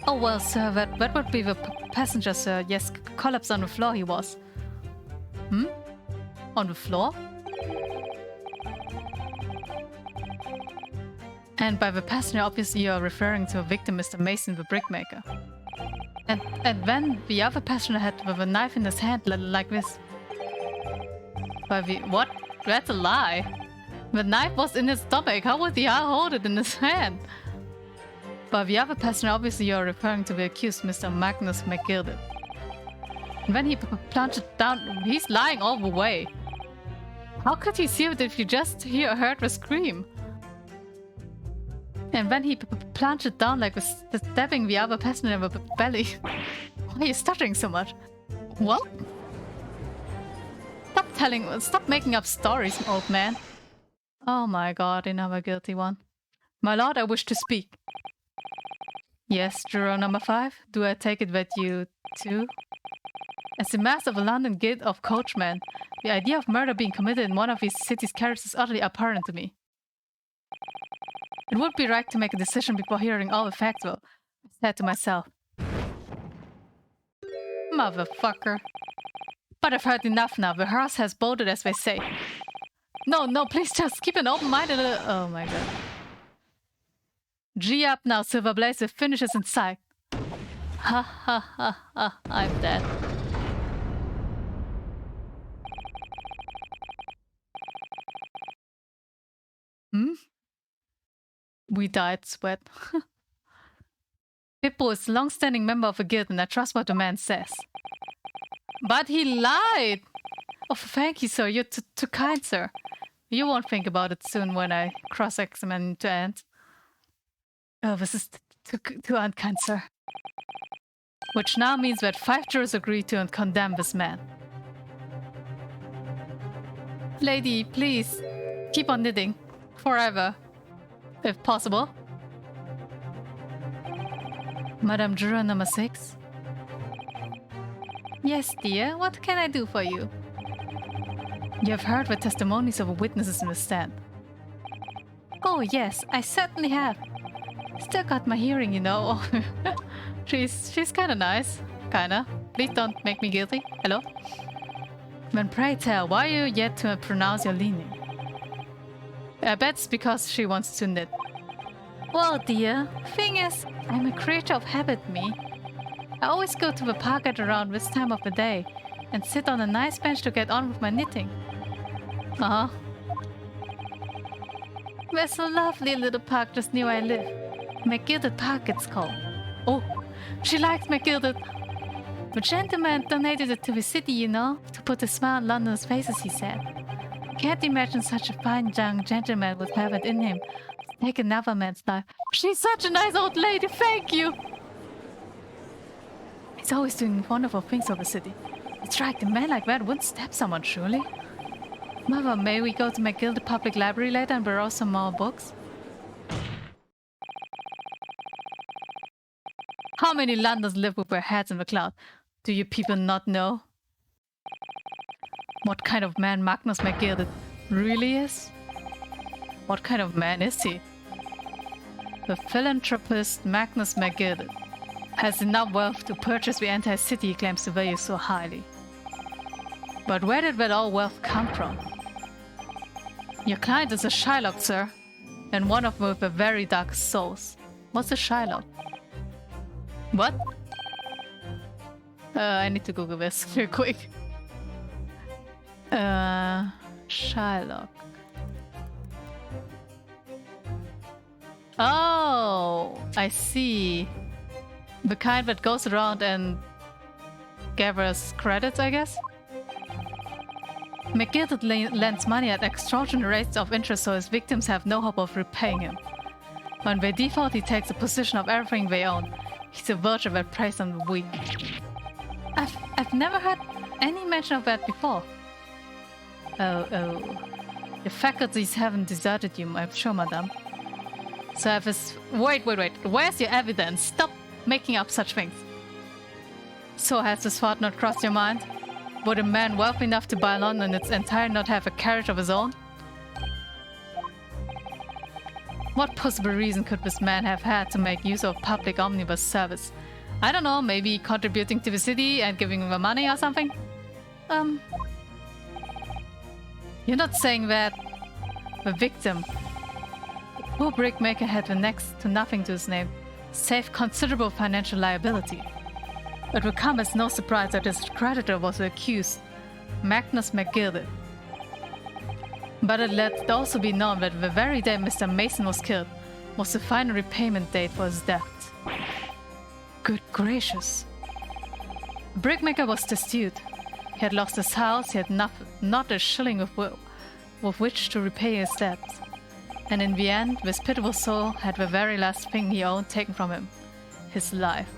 Oh well, sir, that would be the passenger, sir. Yes, collapsed on the floor he was. On the floor? And by the passenger, obviously you're referring to a victim, Mr. Mason, the brickmaker. And then the other passenger had with a knife in his hand, like this. By the... what? That's a lie. The knife was in his stomach. How would he hold it in his hand? By the other passenger, obviously you're referring to the accused, Mr. Magnus McGilded. And then he plunged it down. He's lying all the way. How could he see it if you just heard the scream? And then he plunged it down like stabbing the other passenger in the belly. Why are you stuttering so much? What? Stop making up stories, old man. Oh my god, another guilty one. My lord, I wish to speak. Yes, juror number 5. Do I take it that you too? As the master of the London Guild of Coachmen, the idea of murder being committed in one of these city's carriages is utterly abhorrent to me. It would be right to make a decision before hearing all the facts, though, I said to myself. Motherfucker. But I've heard enough now. The horse has bolted, as they say. No, please just keep an open mind. Oh my god. G up now, Silver Blaze. The finish is in sight. Ha, I'm dead. We died, Sweat. Pippo is a long-standing member of the guild, and I trust what the man says. But he lied! Oh, thank you, sir. You're too kind, sir. You won't think about it soon when I cross-examine to end. Oh, this is too unkind, sir. Which now means that 5 jurors agree to condemn this man. Lady, please, keep on knitting. Forever. If possible. Madam Juror number 6? Yes, dear. What can I do for you? You have heard the testimonies of witnesses in the stand. Oh, yes, I certainly have. Still got my hearing, you know. she's kinda nice. Kinda. Please don't make me guilty. Hello? Then pray tell, why are you yet to pronounce your leaning? I bet it's because she wants to knit. Well, dear, thing is, I'm a creature of habit, me. I always go to the park at around this time of the day and sit on a nice bench to get on with my knitting. Uh-huh. There's a lovely little park just near where I live. McGilded Park, it's called. Oh, she likes McGilded. The gentleman donated it to the city, you know, to put a smile on London's faces, he said. Can't imagine such a fine young gentleman would have it in him to take another man's life. She's such a nice old lady, thank you! He's always doing wonderful things for the city. It's right, a man like that wouldn't stab someone, surely. Mother, may we go to McGilded Public Library later and borrow some more books? How many Londoners live with their heads in the cloud? Do you people not know? what kind of man Magnus McGill really is? What kind of man is he? The philanthropist Magnus McGill has enough wealth to purchase the entire city he claims to value so highly. But where did that all wealth come from? Your client is a Shylock, sir, and one of them with a very dark souls. What's a Shylock? What? I need to Google this real quick. Shylock. Oh, I see. The kind that goes around and gathers credits, I guess? McGill lends money at extraordinary rates of interest so his victims have no hope of repaying him. When they default, he takes a position of everything they own. He's a vulture that preys on the weak. I've never heard any mention of that before. Oh. Your faculties haven't deserted you, I'm sure, madame. So I have this... Wait. Where's your evidence? Stop making up such things. So has this thought not crossed your mind? Would a man wealthy enough to buy London in its entirety not have a carriage of his own? What possible reason could this man have had to make use of public omnibus service? I don't know, maybe contributing to the city and giving them money or something? You're not saying that the victim, the poor brickmaker, had the next to nothing to his name, save considerable financial liability. It will come as no surprise that his creditor was the accused, Magnus McGill. But it let also be known that the very day Mr. Mason was killed was the final repayment date for his debt. Good gracious. The brickmaker was destitute. He had lost his house, he had not a shilling with which to repay his debt. And in the end, this pitiful soul had the very last thing he owned taken from him, his life.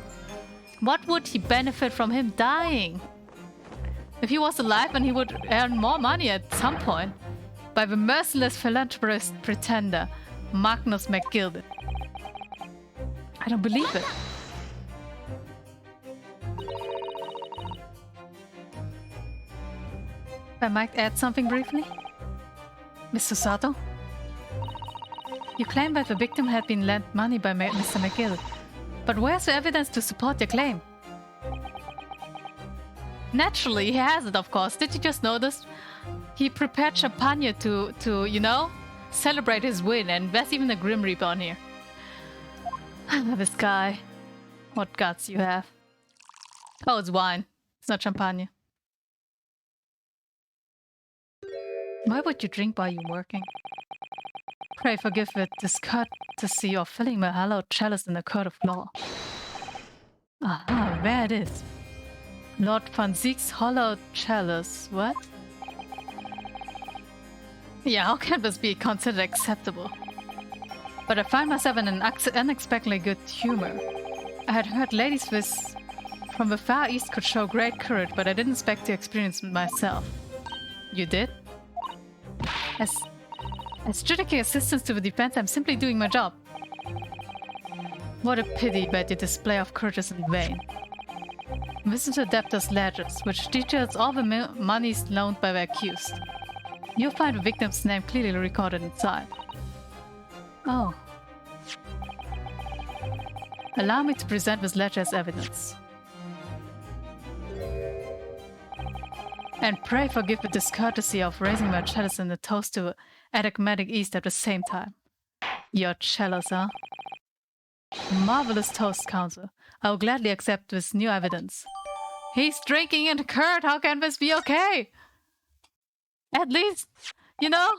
What would he benefit from him dying? If he was alive, then he would earn more money at some point. By the merciless philanthropist pretender, Magnus McGill. I don't believe it. I might add something briefly. Mr. Sato? You claim that the victim had been lent money by Mr. McGill. But where's the evidence to support your claim? Naturally, he has it, of course. Did you just notice? He prepared champagne to, you know, celebrate his win, and there's even a Grim Reaper on here. This guy. What guts you have. Oh, it's wine. It's not champagne. Why would you drink while you're working? Pray forgive the discourtesy of filling my hallowed chalice in the court of law. Aha, there it is. Lord Van Ziek's hollowed chalice. What? Yeah, how can this be considered acceptable? But I find myself in an unexpectedly good humor. I had heard ladies from the Far East could show great courage, but I didn't expect to experience it myself. You did? As judicial assistant to the defense, I'm simply doing my job. What a pity that your display of courage is in vain. Listen to the debtor's ledgers, which details all the monies loaned by the accused. You'll find the victim's name clearly recorded inside. Oh. Allow me to present this ledger as evidence. And pray forgive the discourtesy of raising my chalice in the toast to enigmatic East at the same time. Your chalice, huh? Marvelous toast, Counsel. I will gladly accept this new evidence. He's drinking in curd. How can this be okay? At least, you know,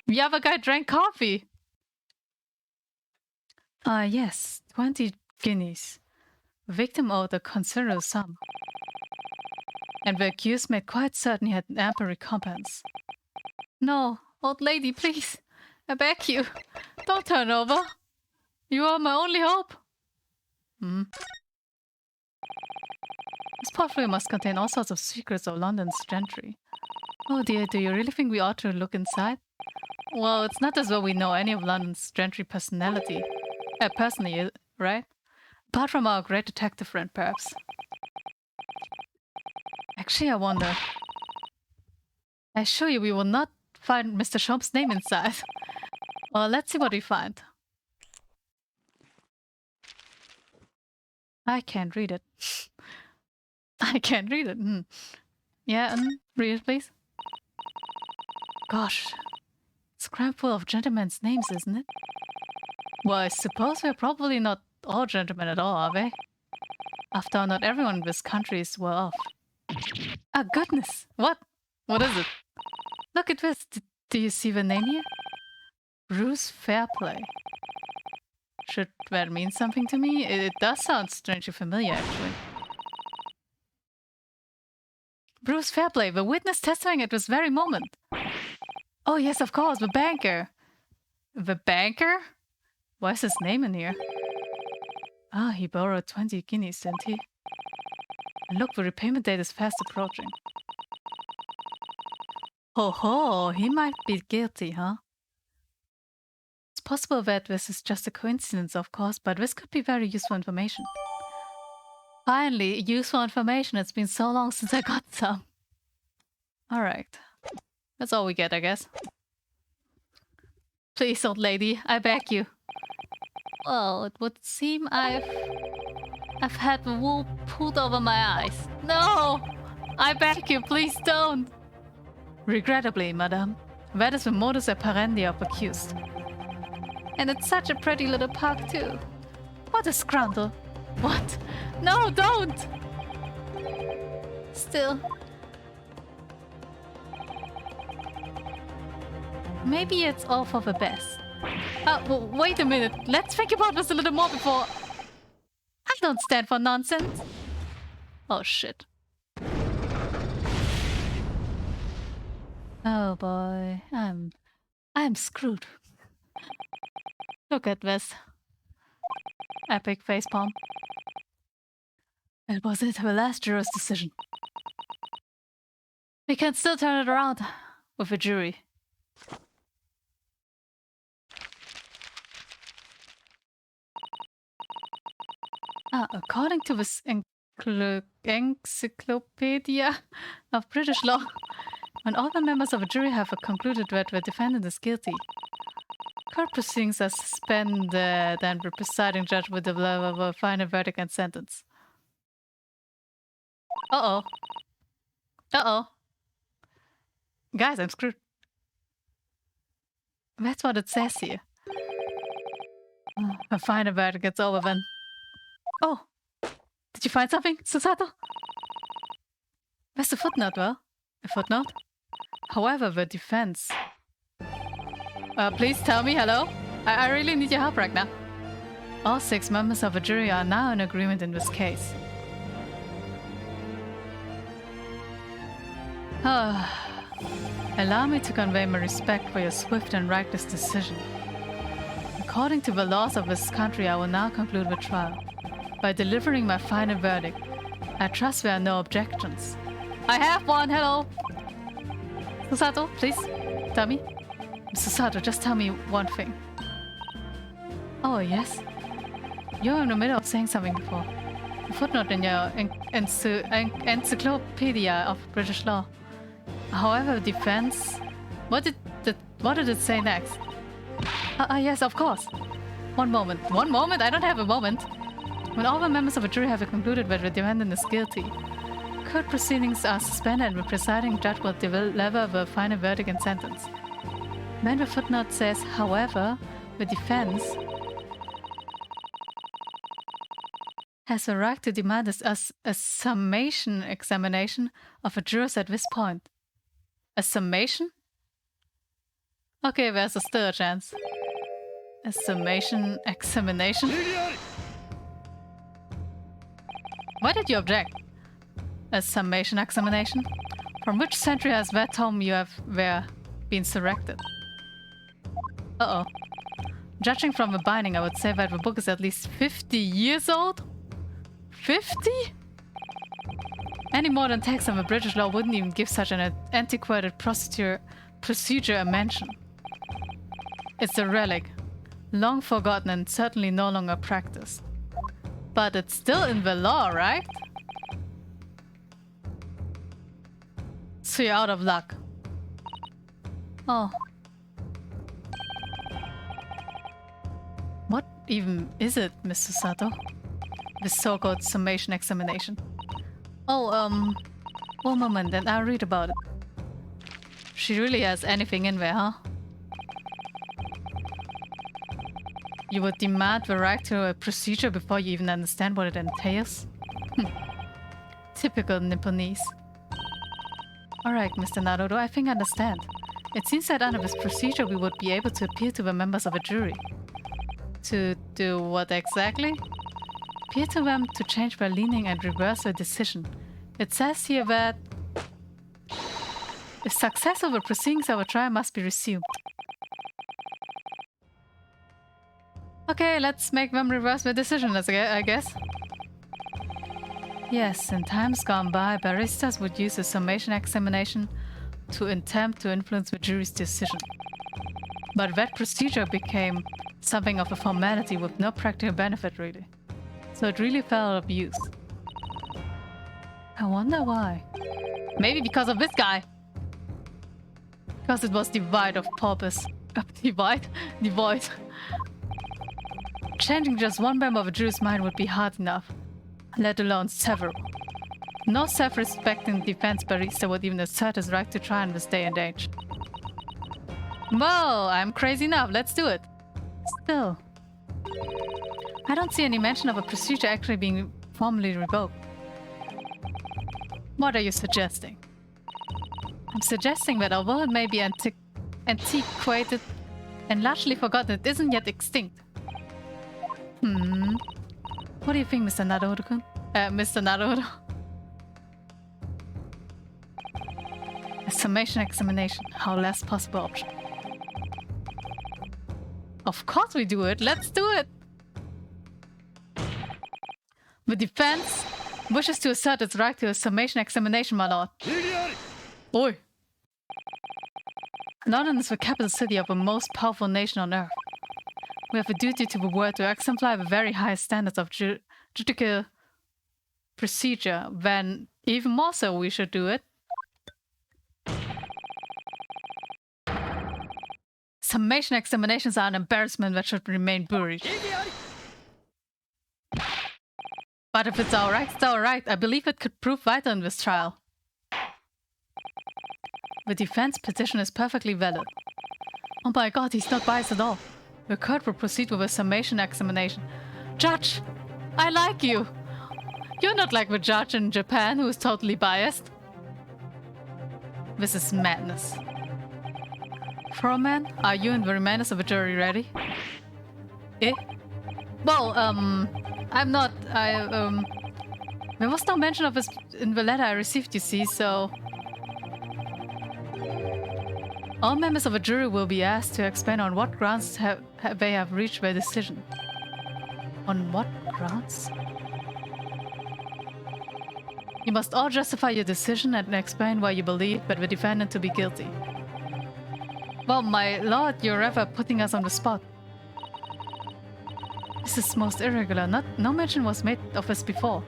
the other guy drank coffee. Yes, 20 guineas. The victim owed a considerable sum. And the accused made quite certain he had an ample recompense. No, old lady, please. I beg you. Don't turn over. You are my only hope. This portfolio must contain all sorts of secrets of London's gentry. Oh dear, do you really think we ought to look inside? Well, it's not as though we know any of London's gentry personally, right? Apart from our great detective friend, perhaps. Gee, I wonder. I assure you we will not find Mr. Schaub's name inside. Well, let's see what we find. I can't read it. I can't read it. Yeah, read it, please. Gosh. It's crammed full of gentlemen's names, isn't it? Well, I suppose we're probably not all gentlemen at all, are we? After all, not everyone in this country is well off. Ah, goodness! What? What is it? Look at this. Do you see the name here? Bruce Fairplay. Should that mean something to me? It does sound strangely familiar, actually. Bruce Fairplay, the witness testifying at this very moment. Oh yes, of course, the banker. The banker? Why is his name in here? Ah, he borrowed 20 guineas, didn't he? And look, the repayment date is fast approaching. Ho ho, he might be guilty, huh? It's possible that this is just a coincidence, of course, but this could be very useful information. Finally, useful information. It's been so long since I got some. Alright. That's all we get, I guess. Please, old lady, I beg you. Well, it would seem I've had the wool pulled over my eyes. No! I beg you, please don't! Regrettably, madame, that is the modus operandi of accused. And it's such a pretty little park, too. What a scoundrel. What? No, don't! Still. Maybe it's all for the best. Well, wait a minute. Let's think about this a little more before... I don't stand for nonsense. Oh, shit. Oh boy, I'm screwed. Look at this. Epic facepalm. It was it, the last juror's decision. We can still turn it around with a jury. According to this encyclopedia of British law, when all the members of a jury have concluded that the defendant is guilty, court proceedings are suspended and the presiding judge will deliver a final verdict and sentence. Uh-oh. Uh-oh. Guys, I'm screwed. That's what it says here. A final verdict gets over then. Oh! Did you find something, Susato? Where's the footnote, well? A footnote? However, the defense... please tell me, hello? I really need your help right now. All 6 members of the jury are now in agreement in this case. Allow me to convey my respect for your swift and righteous decision. According to the laws of this country, I will now conclude the trial. By delivering my final verdict, I trust there are no objections. I have one, hello! Susato, please, tell me. Susato, just tell me one thing. Oh, yes? You're in the middle of saying something before. A footnote in your encyclopedia of British law. However, defense... What did it say next? Yes, of course. One moment. One moment? I don't have a moment. When all the members of a jury have concluded that the defendant is guilty, court proceedings are suspended and the presiding judge will deliver the final verdict and sentence. Then the footnote says, however, the defense has a right to demand a summation examination of the jurors at this point. A summation? Okay, there's still a chance. A summation examination? Why did you object? A summation examination? From which century has that tome you have there been selected? Uh-oh. Judging from the binding, I would say that the book is at least 50 years old? 50? Any modern text of the British law wouldn't even give such an antiquated procedure a mention. It's a relic, long forgotten and certainly no longer practiced. But it's still in the law, right? So you're out of luck. Oh. What even is it, Mr. Sato? This so-called summation examination. Oh, one moment, then I'll read about it. She really has anything in there, huh? You would demand the right to a procedure before you even understand what it entails? Typical Nipponese. Alright, Mr. Naruto, I think I understand. It seems that under this procedure we would be able to appeal to the members of a jury. To do what exactly? Appeal to them to change their leaning and reverse their decision. It says here that if success of the proceedings of a trial must be resumed. Okay, let's make them reverse their decision, I guess. Yes, in times gone by, baristas would use a summation examination to attempt to influence the jury's decision. But that procedure became something of a formality with no practical benefit, really. So it really fell out of use. I wonder why. Maybe because of this guy! Because it was devoid of purpose. Devoid? Changing just one member of a jury's mind would be hard enough, let alone several. No self-respecting defense barista would even assert his right to try in this day and age. Whoa, I'm crazy enough, let's do it. Still, I don't see any mention of a procedure actually being formally revoked. What are you suggesting? I'm suggesting that although it may be antiquated and largely forgotten, it isn't yet extinct. What do you think, Mr. Naruto-kun? Mr. Naruto? A summation examination, how last possible option. Of course we do it, let's do it! The defense wishes to assert its right to a summation examination, my lord. Oi! London is the capital city of the most powerful nation on earth. We have a duty to the world to exemplify the very highest standards of judicial procedure. Then, even more so, we should do it. Summation examinations are an embarrassment that should remain buried. But if it's alright, it's alright. I believe it could prove vital in this trial. The defense petition is perfectly valid. Oh my god, he's not biased at all. The court will proceed with a summation examination. Judge! I like you! You're not like the judge in Japan who is totally biased. This is madness. Froman, are you and the remainders of the jury ready? Eh? Well, I'm not. There was no mention of this in the letter I received, you see, so... All members of a jury will be asked to explain on what grounds they have reached their decision. On what grounds? You must all justify your decision and explain why you believe but the defendant to be guilty. Well, my lord, you're rather putting us on the spot. This is most irregular. No mention was made of this before.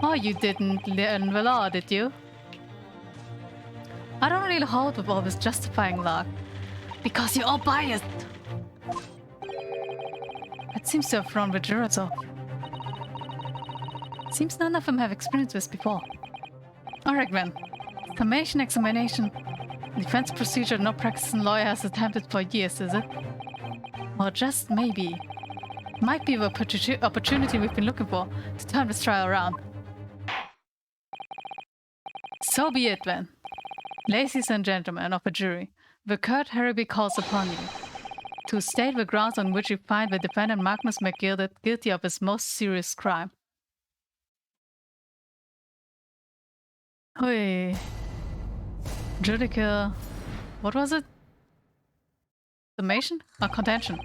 Oh, you didn't learn the law, did you? I don't really hold with all this justifying luck. Because you're all biased. It seems to have thrown the jurors off. Seems none of them have experienced this before. Alright then. Summation examination. Defense procedure no practicing lawyer has attempted for years, is it? Or just maybe. Might be the opportunity we've been looking for to turn this trial around. So be it then. Ladies and gentlemen of the jury, the court hereby calls upon you to state the grounds on which you find the defendant Magnus McGilded guilty of his most serious crime. Oi. Judicial... what was it? Summation? Or contention?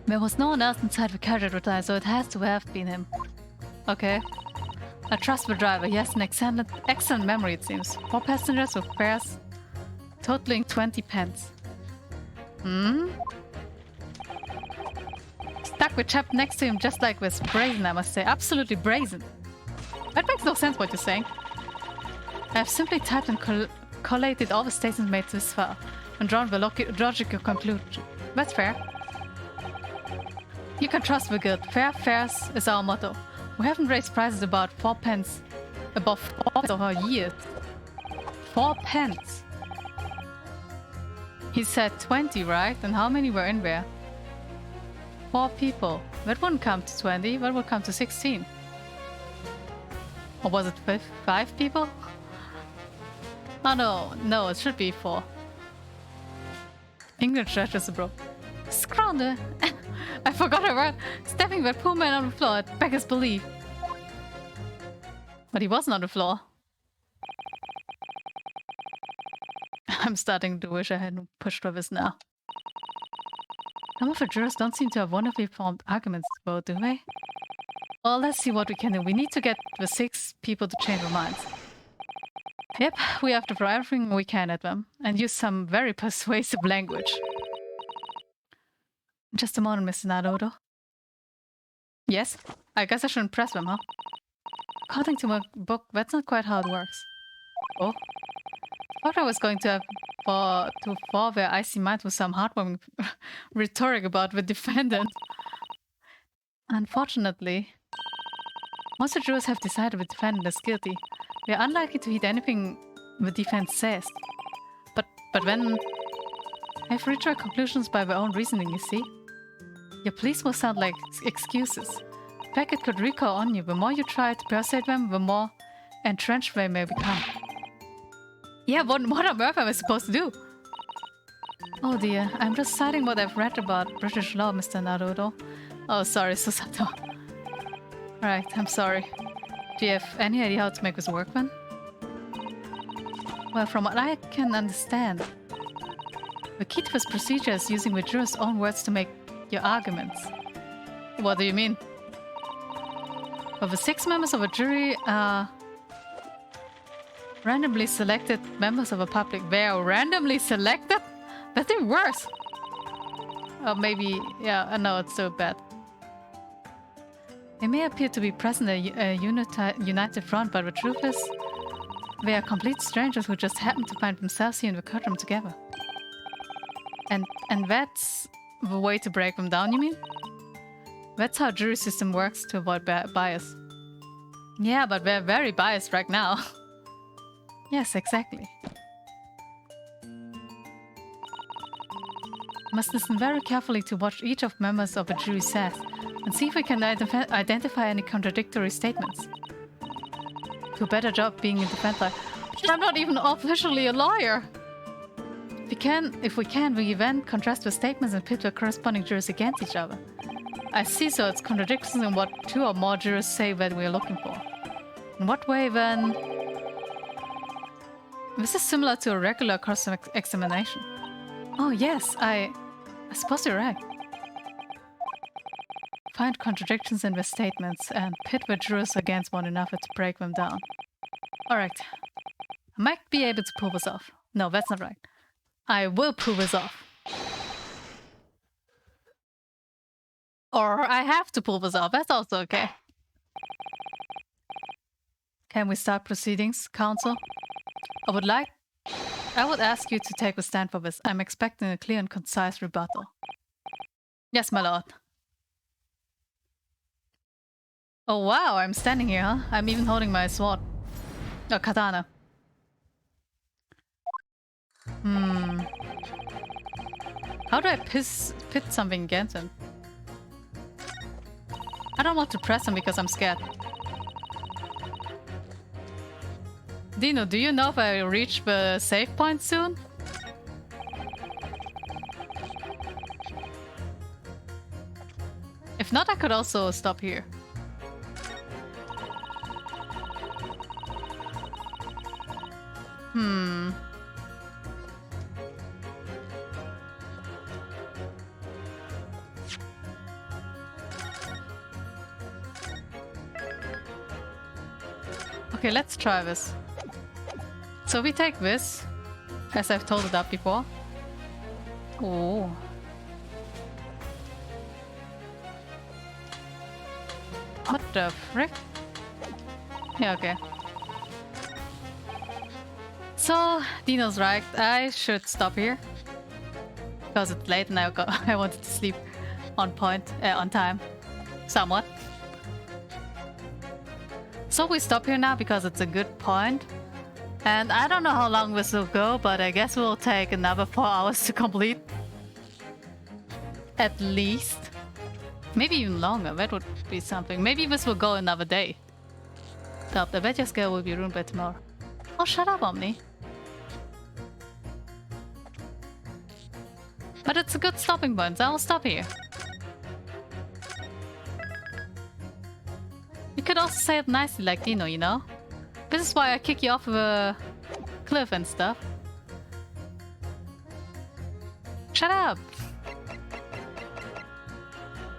There was no one else inside the carriage at the time, so it has to have been him. Okay. I trust the driver. He has an excellent memory, it seems. 4 passengers with fares totaling 20 pence. Stuck with chap next to him just like this. Brazen, I must say. Absolutely brazen. That makes no sense what you're saying. I've simply typed and collated all the statements made this far and drawn the logical conclusion. That's fair. You can trust the good. Fair fares is our motto. We haven't raised prices about 4 pence above 4 pence over years. 4 pence. He said 20, right? And how many were in there? 4 people. That wouldn't come to 20, that would come to 16. Or was it 5 people? Oh no, it should be 4. English judges, bro. Scrounde! I forgot a word. Stepping that poor man on the floor at beggars belief. But he wasn't on the floor. I'm starting to wish I hadn't pushed for this now. Some of the jurors don't seem to have wonderfully formed arguments to vote, do they? Well, let's see what we can do. We need to get the 6 people to change their minds. Yep, we have to throw everything we can at them and use some very persuasive language. Just a moment, Mr. Naruto. Yes? I guess I shouldn't press them, huh? According to my book, that's not quite how it works. Oh? Thought I was going to have fall their icy mind with some heartwarming rhetoric about the defendant. Unfortunately, once the jurors have decided the defendant is guilty, they are unlikely to heed anything the defense says. But then they've reached their conclusions by their own reasoning, you see? Your pleas will sound like excuses. In fact, it could recall on you. The more you try to persuade them, the more entrenched they may become. Yeah, what on earth am I supposed to do? Oh dear, I'm just citing what I've read about British law, Mr. Naruto. Oh, sorry, Susato. Right, I'm sorry. Do you have any idea how to make this work, then? Well, from what I can understand, the key to this procedure is using the juror's own words to make your arguments. What do you mean? Well, the 6 members of a jury are randomly selected members of the public. They are randomly selected? That's even worse! Or maybe, yeah, no, it's so bad. They may appear to be present in a united front, but the truth is, they are complete strangers who just happen to find themselves here in the courtroom together. And that's the way to break them down, you mean? That's how jury system works to avoid bias. Yeah, but we're very biased right now. Yes, exactly. Must listen very carefully to what each of members of a jury says, and see if we can identify any contradictory statements. Do a better job being a defense lawyer. I'm not even officially a lawyer! If we can, we then contrast the statements and pit the corresponding jurors against each other. I see, so it's contradictions in what 2 or more jurors say that we are looking for. In what way, then? This is similar to a regular cross-examination. Oh yes, I suppose you're right. Find contradictions in the statements and pit the jurors against one another to break them down. Alright. I might be able to pull this off. No, that's not right. I will pull this off. Or I have to pull this off. That's also okay. Can we start proceedings, counsel? I would ask you to take a stand for this. I'm expecting a clear and concise rebuttal. Yes, my lord. Oh wow, I'm standing here, huh? I'm even holding my sword. Oh, katana. How do I pit something against him? I don't want to press him because I'm scared. Dino, do you know if I reach the save point soon? If not, I could also stop here. Okay, let's try this. So we take this, as I've told it up before. Oh. What the frick? Yeah, okay. So, Dino's right. I should stop here. Because it's late and I wanted to sleep on time. Somewhat. So we stop here now because it's a good point. And I don't know how long this will go, but I guess we'll take another 4 hours to complete. At least. Maybe even longer, that would be something. Maybe this will go another day. The Betcha scale will be ruined by tomorrow. Oh, shut up, Omni. But it's a good stopping point, so I'll stop here. You could also say it nicely like Dino, you know? This is why I kick you off the cliff and stuff. Shut up!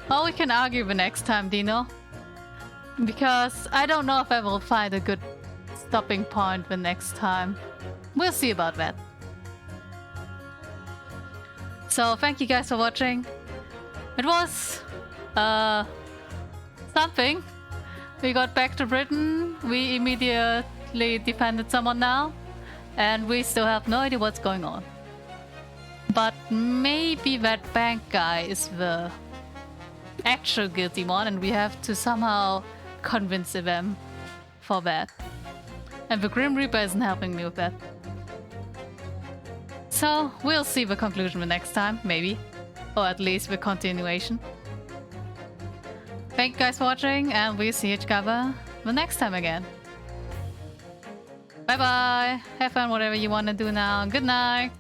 Well, we can argue the next time, Dino. Because I don't know if I will find a good stopping point the next time. We'll see about that. So, thank you guys for watching. It was... something. We got back to Britain, we immediately defended someone now, and we still have no idea what's going on. But maybe that bank guy is the actual guilty one, and we have to somehow convince them for that. And the Grim Reaper isn't helping me with that. So, we'll see the conclusion the next time, maybe. Or at least the continuation. Thank you guys for watching, and we'll see each other the next time again. Bye bye! Have fun whatever you want to do now. Good night!